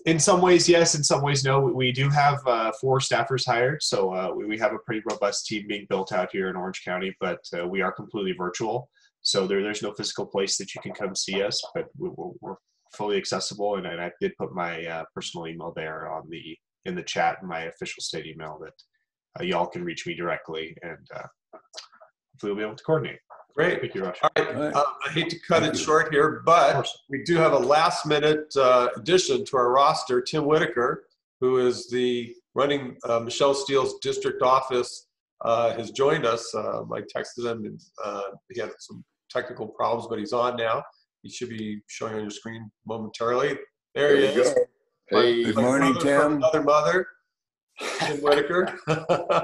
in some ways, yes. In some ways, no. We do have 4 staffers hired. So we have a pretty robust team being built out here in Orange County, but we are completely virtual. So there's no physical place that you can come see us, but we're fully accessible. And I did put my personal email there in the chat, my official state email, that y'all can reach me directly, and hopefully we'll be able to coordinate. Great. Thank you, Rush. All right. I hate to cut it short here, but we do have a last-minute addition to our roster. Tim Whitaker, who is running Michelle Steele's district office, has joined us. I texted him, and he had some technical problems, but he's on now. He should be showing on your screen momentarily. There he is. Hey, good morning, Tim. Another mother. Tim Whitaker.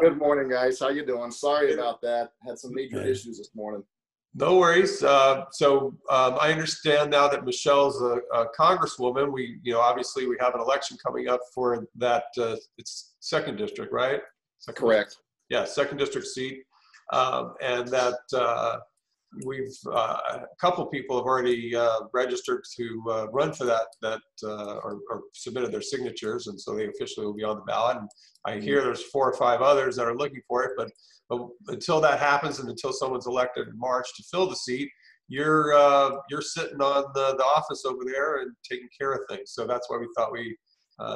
Good morning, guys. How you doing? Sorry about that. Had some major issues this morning. No worries. So I understand now that Michelle's a congresswoman. We, obviously we have an election coming up for that. It's 2nd district, right? Correct. Yeah, 2nd district seat, and that a couple people have already registered to run for that or submitted their signatures, and so they officially will be on the ballot. And I hear there's 4 or 5 others that are looking for it, but until that happens and until someone's elected in March to fill the seat, you're sitting on the office over there and taking care of things. So that's why we thought we'd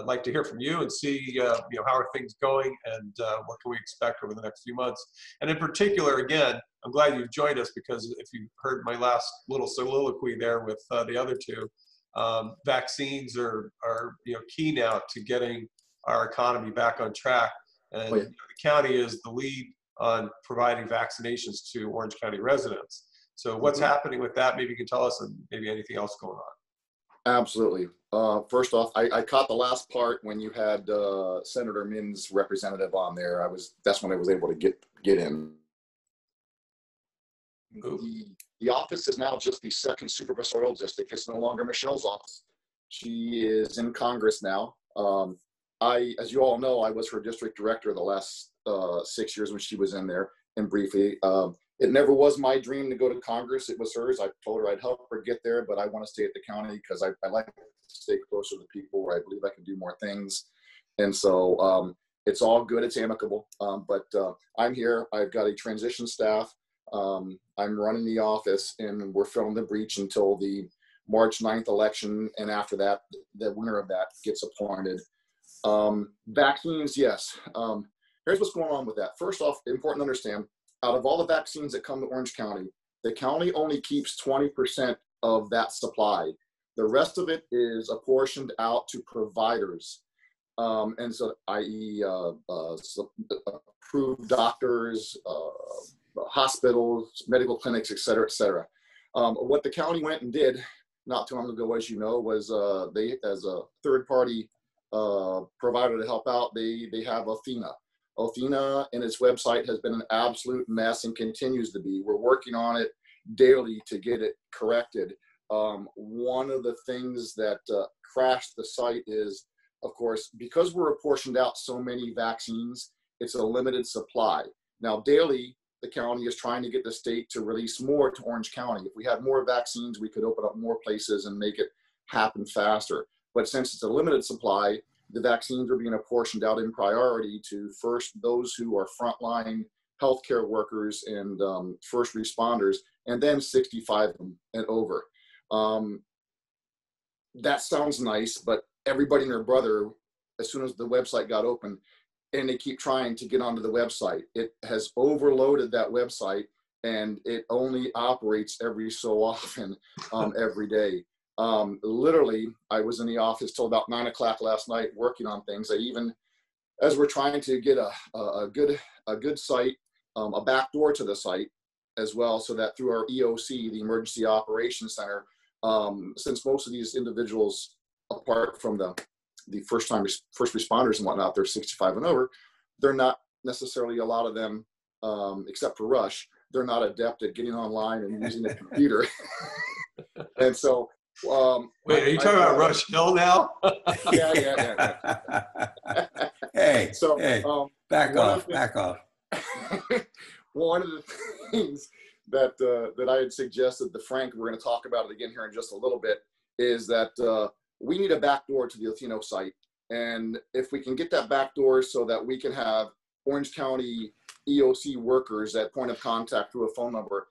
like to hear from you and see how are things going, and what can we expect over the next few months. And in particular, again, I'm glad you've joined us, because if you heard my last little soliloquy there with the other 2, vaccines are key now to getting our economy back on track. And the county is the lead on providing vaccinations to Orange County residents. So what's happening with that? Maybe you can tell us, and maybe anything else going on. Absolutely. First off, I caught the last part when you had Senator Min's representative on there. That's when I was able to get in. The office is now just the 2nd supervisorial district. It's no longer Michelle's office. She is in Congress now. As you all know, I was her district director the last 6 years when she was in there. And briefly, it never was my dream to go to Congress. It was hers. I told her I'd help her get there, but I want to stay at the county because I like to stay closer to people where I believe I can do more things. And so it's all good. It's amicable. But I'm here. I've got a transition staff. I'm running the office, and we're filling the breach until the March 9th election. And after that, the winner of that gets appointed. Vaccines, yes. Here's what's going on with that. First off, important to understand, out of all the vaccines that come to Orange County, the county only keeps 20% of that supply. The rest of it is apportioned out to providers. And so, i.e. approved doctors, hospitals, medical clinics, et cetera, et cetera. What the county went and did not too long ago, as you know, was they, as a third-party provider to help out, they have Athena. Athena and its website has been an absolute mess and continues to be. We're working on it daily to get it corrected. One of the things that crashed the site is, of course, because we're apportioned out so many vaccines, it's a limited supply. Now, daily, the county is trying to get the state to release more to Orange County. If we had more vaccines, we could open up more places and make it happen faster. But since it's a limited supply, the vaccines are being apportioned out in priority to first those who are frontline healthcare workers and first responders, and then 65 and over. That sounds nice, but everybody and their brother, as soon as the website got open, and they keep trying to get onto the website, it has overloaded that website, and it only operates every so often, every day. Literally, I was in the office till about 9 o'clock last night working on things. I even, as we're trying to get a good site, a back door to the site as well, so that through our EOC, the Emergency Operations Center, since most of these individuals, apart from the first responders and whatnot, they're 65 and over, they're not necessarily, a lot of them, except for Rush, they're not adept at getting online and using a computer. And so, wait, are you talking about Rush Hill now? Yeah. Hey, So, hey, back off. One of the things that I had suggested to Frank, we're going to talk about it again here in just a little bit, is that we need a back door to the Atheno site. And if we can get that back door so that we can have Orange County EOC workers at point of contact through a phone number,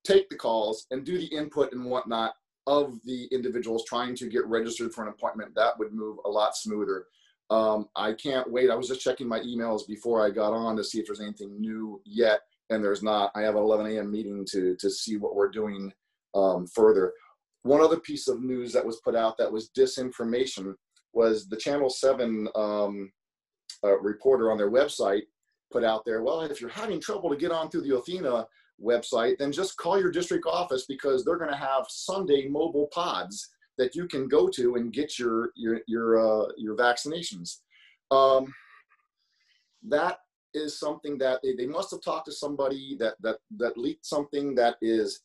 take the calls and do the input and whatnot of the individuals trying to get registered for an appointment, that would move a lot smoother. I can't wait. I was just checking my emails before I got on to see if there's anything new yet, and there's not. I have an 11 a.m. meeting to see what we're doing further. One other piece of news that was put out that was disinformation was the Channel 7 reporter on their website put out there, well, if you're having trouble to get on through the Athena website, then just call your district office, because they're going to have Sunday mobile pods that you can go to and get your vaccinations. That is something that they must have talked to somebody that leaked something that is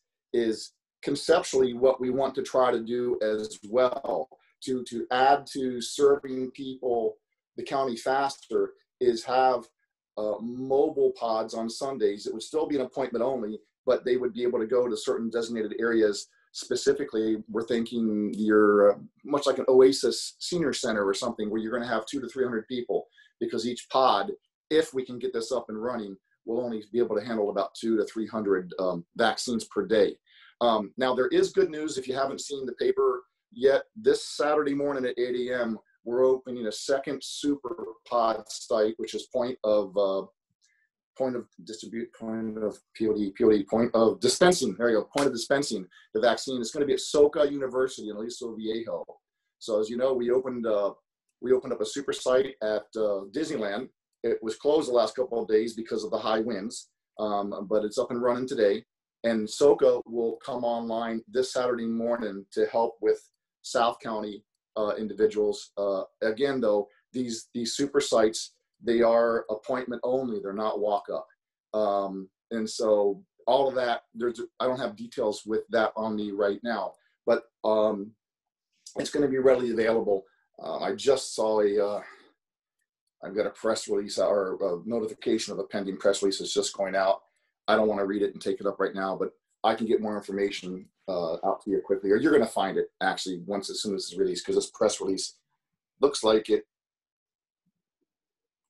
conceptually what we want to try to do as well, to add to serving people the county faster, is have mobile pods on Sundays. It would still be an appointment only, but they would be able to go to certain designated areas. Specifically, we're thinking you're much like an Oasis Senior Center or something, where you're going to have 200 to 300 people, because each pod, if we can get this up and running, will only be able to handle about 200 to 300 vaccines per day. Now, there is good news. If you haven't seen the paper yet, this Saturday morning at 8 a.m., we're opening a second super pod site, which is point of dispensing. There you go, point of dispensing the vaccine. It's going to be at Soka University in Aliso Viejo. So as you know, we opened up a super site at Disneyland. It was closed the last couple of days because of the high winds, but it's up and running today. And Soka will come online this Saturday morning to help with South County individuals. Again, though, these super sites, they are appointment only. They're not walk up. And so all of that, I don't have details with that on me right now, but it's going to be readily available. I just saw I've got a press release or a notification of a pending press release that's just going out. I don't want to read it and take it up right now, but I can get more information out to you quickly, or you're going to find it actually as soon as it's released, because this press release looks like it.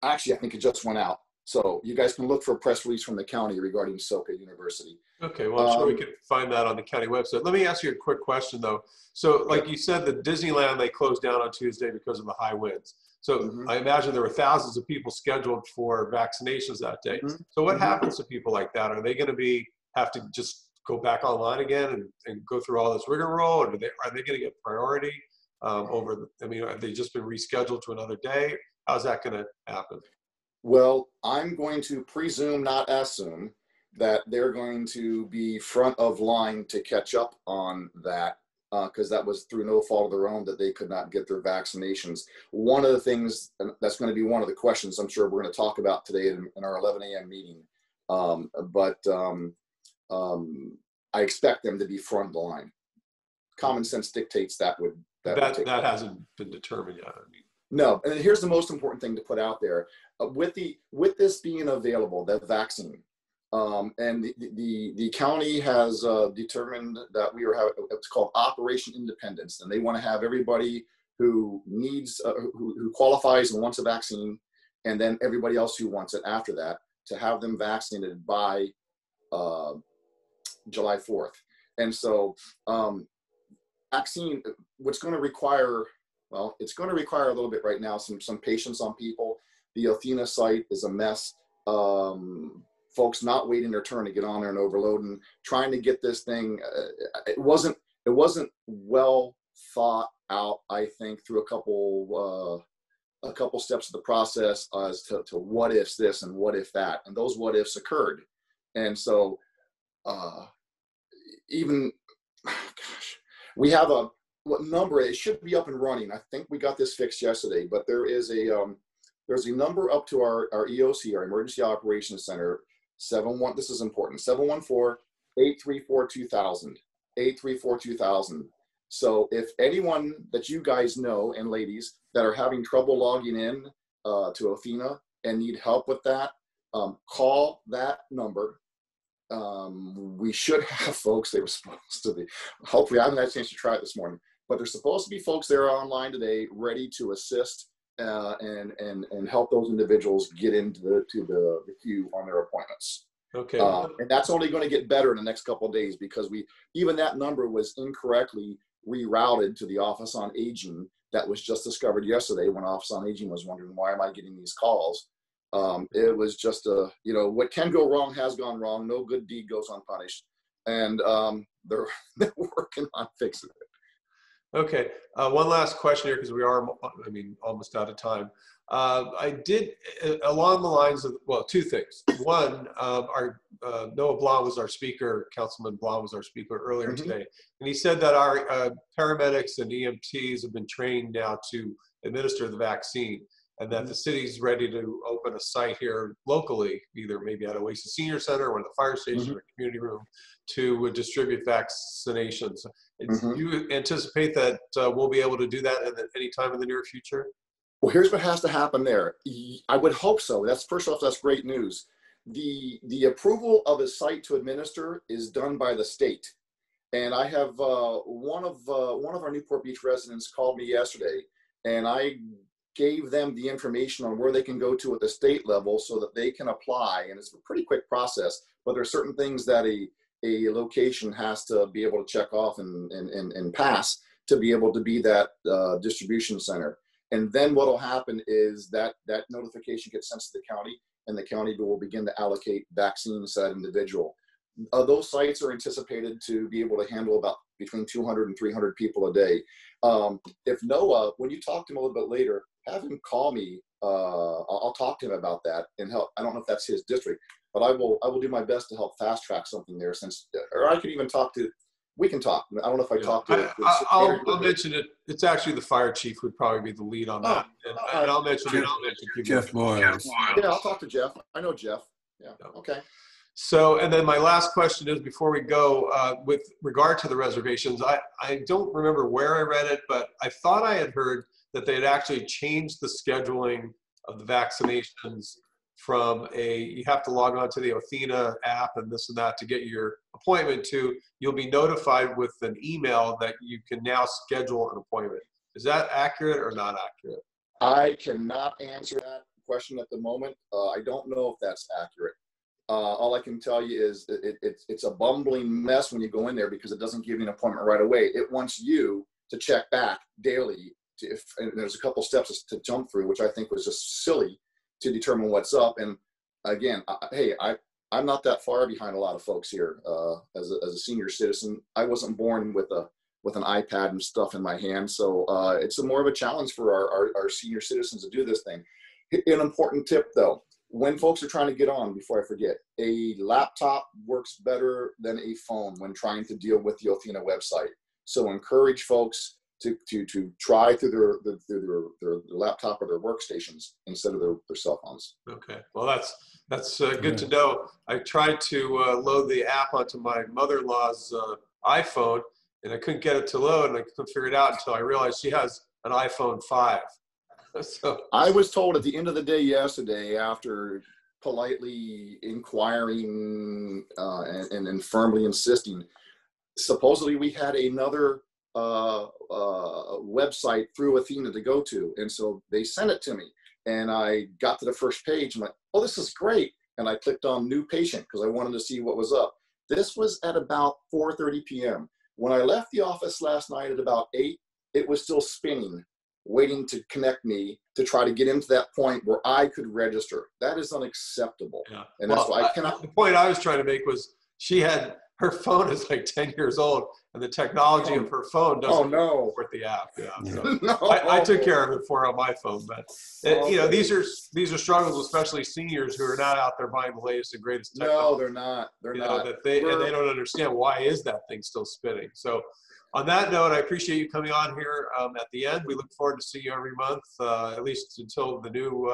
Actually, I think it just went out. So you guys can look for a press release from the county regarding Soka University. Okay, well, I'm sure we could find that on the county website. Let me ask you a quick question, though. So, like you said, the Disneyland, they closed down on Tuesday because of the high winds. So I imagine there were thousands of people scheduled for vaccinations that day. So what happens to people like that? Are they going to have to just go back online again and go through all this rigmarole? Or are they going to get priority have they just been rescheduled to another day? How's that going to happen? Well, I'm going to presume, not assume, that they're going to be front of line to catch up on that, because that was through no fault of their own that they could not get their vaccinations. One of the things, and that's going to be one of the questions I'm sure we're going to talk about today in our 11 a.m. meeting, I expect them to be front of the line. Common sense dictates that hasn't been determined yet. No, and here's the most important thing to put out there. With this being available, that vaccine, and the county has determined that we are having what's called Operation Independence, and they want to have everybody who needs, who qualifies and wants a vaccine, and then everybody else who wants it after that, to have them vaccinated by July 4th. And so vaccine, what's going to require, well, it's going to require a little bit right now, some patience on people. The Athena site is a mess. Folks not waiting their turn to get on there and overloading, trying to get this thing. It wasn't well thought out, I think, through a couple steps of the process as to what ifs this and what if that, and those what ifs occurred. And so we have what number, it should be up and running. I think we got this fixed yesterday, but there's a number up to our EOC, our Emergency Operations Center, this is important, 714-834-2000, 834-2000. So if anyone that you guys know, and ladies, that are having trouble logging in to Athena and need help with that, call that number. We should have folks, they were supposed to be, hopefully I haven't had a chance to try it this morning, but there's supposed to be folks there online today ready to assist and help those individuals get into the queue on their appointments. Okay. And that's only going to get better in the next couple of days, because even that number was incorrectly rerouted to the Office on Aging. That was just discovered yesterday when Office on Aging was wondering, why am I getting these calls? It was just what can go wrong has gone wrong. No good deed goes unpunished, and they're working on fixing it. Okay. One last question here, because we are, almost out of time. I did, along the lines of, well, two things. One, our Noah Blom was our speaker, Councilman Blom was our speaker earlier today, and he said that our paramedics and EMTs have been trained now to administer the vaccine, and that the city's ready to open a site here locally, either maybe at Oasis Senior Center or the fire station or community room, to distribute vaccinations. Do you anticipate that we'll be able to do that at any time in the near future? Well, here's what has to happen there. I would hope so. First off, that's great news. The approval of a site to administer is done by the state. And I have one of our Newport Beach residents called me yesterday, and I gave them the information on where they can go to at the state level so that they can apply. And it's a pretty quick process, but there are certain things that a location has to be able to check off and pass to be able to be that distribution center. And then what will happen is that notification gets sent to the county, and the county will begin to allocate vaccines to that individual. Those sites are anticipated to be able to handle about between 200 and 300 people a day. If Noah, when you talk to him a little bit later, have him call me. I'll talk to him about that and help. I don't know if that's his district, but I will do my best to help fast track something there. Or I could even we can talk. I don't know if I talked to. I'll mention it. It's actually the fire chief would probably be the lead on that, and I'll mention Jeff Moore. Yeah, I'll talk to Jeff. I know Jeff. Yeah. Okay. So, and then my last question is, before we go, with regard to the reservations, I don't remember where I read it, but I thought I had heard that they had actually changed the scheduling of the vaccinations from you have to log on to the Athena app and this and that to get your appointment, to you'll be notified with an email that you can now schedule an appointment. Is that accurate or not accurate? I cannot answer that question at the moment. I don't know if that's accurate. All I can tell you is it's a bumbling mess when you go in there, because it doesn't give you an appointment right away. It wants you to check back daily, and there's a couple steps to jump through, which I think was just silly, to determine what's up. And again, I'm not that far behind a lot of folks here. As a senior citizen, I wasn't born with an iPad and stuff in my hand, so it's more of a challenge for our senior citizens to do this thing. An important tip though, when folks are trying to get on, before I forget, a laptop works better than a phone when trying to deal with the Athena website. So encourage folks to try through their laptop or their workstations instead of their cell phones. Okay, well that's good to know. I tried to load the app onto my mother-in-law's iPhone, and I couldn't get it to load, and I couldn't figure it out until I realized she has an iPhone 5. So I was told at the end of the day yesterday, after politely inquiring and firmly insisting, supposedly we had another website through Athena to go to, and so they sent it to me, and I got to the first page. I'm like, oh, this is great, and I clicked on new patient because I wanted to see what was up. This was at about 4:30 p.m. When I left the office last night at about 8, it was still spinning, waiting to connect me to try to get into that point where I could register. That is unacceptable. yeah. And that's why I cannot. The point I was trying to make was her phone is like 10 years old, and the technology of her phone doesn't support the app. Yeah. So No. I took care of it for her on my phone, but these are struggles, especially seniors who are not out there buying the latest and greatest technology. No, they're not. They're not. And they don't understand why is that thing still spinning. So on that note, I appreciate you coming on here at the end. We look forward to seeing you every month, at least until the new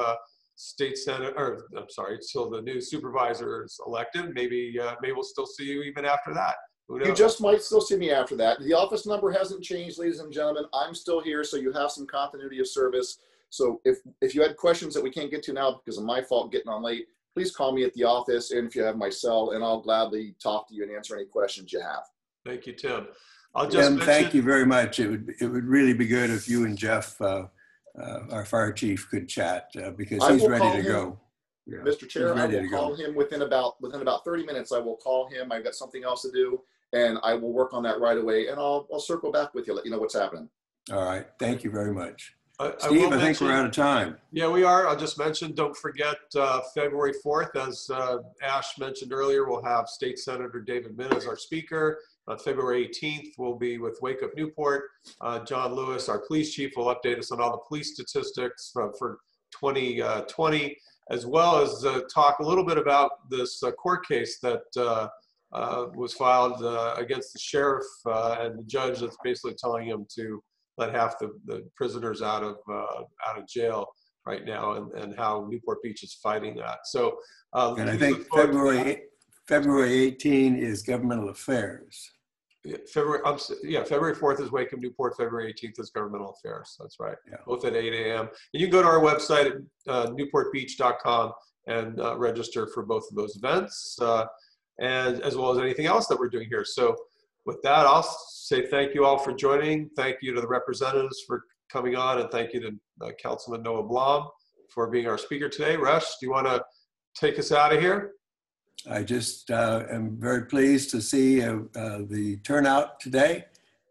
until the new supervisor is elected. Maybe we'll still see you even after that. Who knows? You just might still see me after that. The office number hasn't changed, ladies and gentlemen. I'm still here, so you have some continuity of service. So if you had questions that we can't get to now because of my fault getting on late, please call me at the office, and if you have my cell, and I'll gladly talk to you and answer any questions you have. Thank you, Tim. I'll just mention, thank you very much. It would really be good if you and Jeff, our fire chief, could chat because he's ready to go. Yeah, Mr. Chair, I will call him within about 30 minutes. I will call him. I've got something else to do, and I will work on that right away. And I'll circle back with you, let you know what's happening. All right. Thank you very much. Steve, I think we're out of time. Yeah, we are. I'll just mention, don't forget February 4th, as Ash mentioned earlier, we'll have State Senator David Min as our speaker. On February 18th, we'll be with Wake Up Newport. John Lewis, our police chief, will update us on all the police statistics for 2020, as well as talk a little bit about this court case that was filed against the sheriff and the judge that's basically telling him to let half the prisoners out of jail right now, and how Newport Beach is fighting that. So, and I think February 18 is governmental affairs. Yeah, February 4th is Wake Up Newport. February 18th is governmental affairs. That's right. Yeah. Both at 8 a.m. And you can go to our website at newportbeach.com and register for both of those events, and as well as anything else that we're doing here. So with that, I'll say thank you all for joining. Thank you to the representatives for coming on, and thank you to Councilman Noah Blom for being our speaker today. Rush, do you want to take us out of here? I just am very pleased to see the turnout today,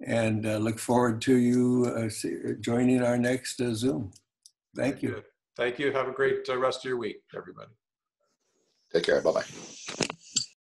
and look forward to you joining our next Zoom. Thank you. Thank you. Have a great rest of your week, everybody. Take care. Bye-bye.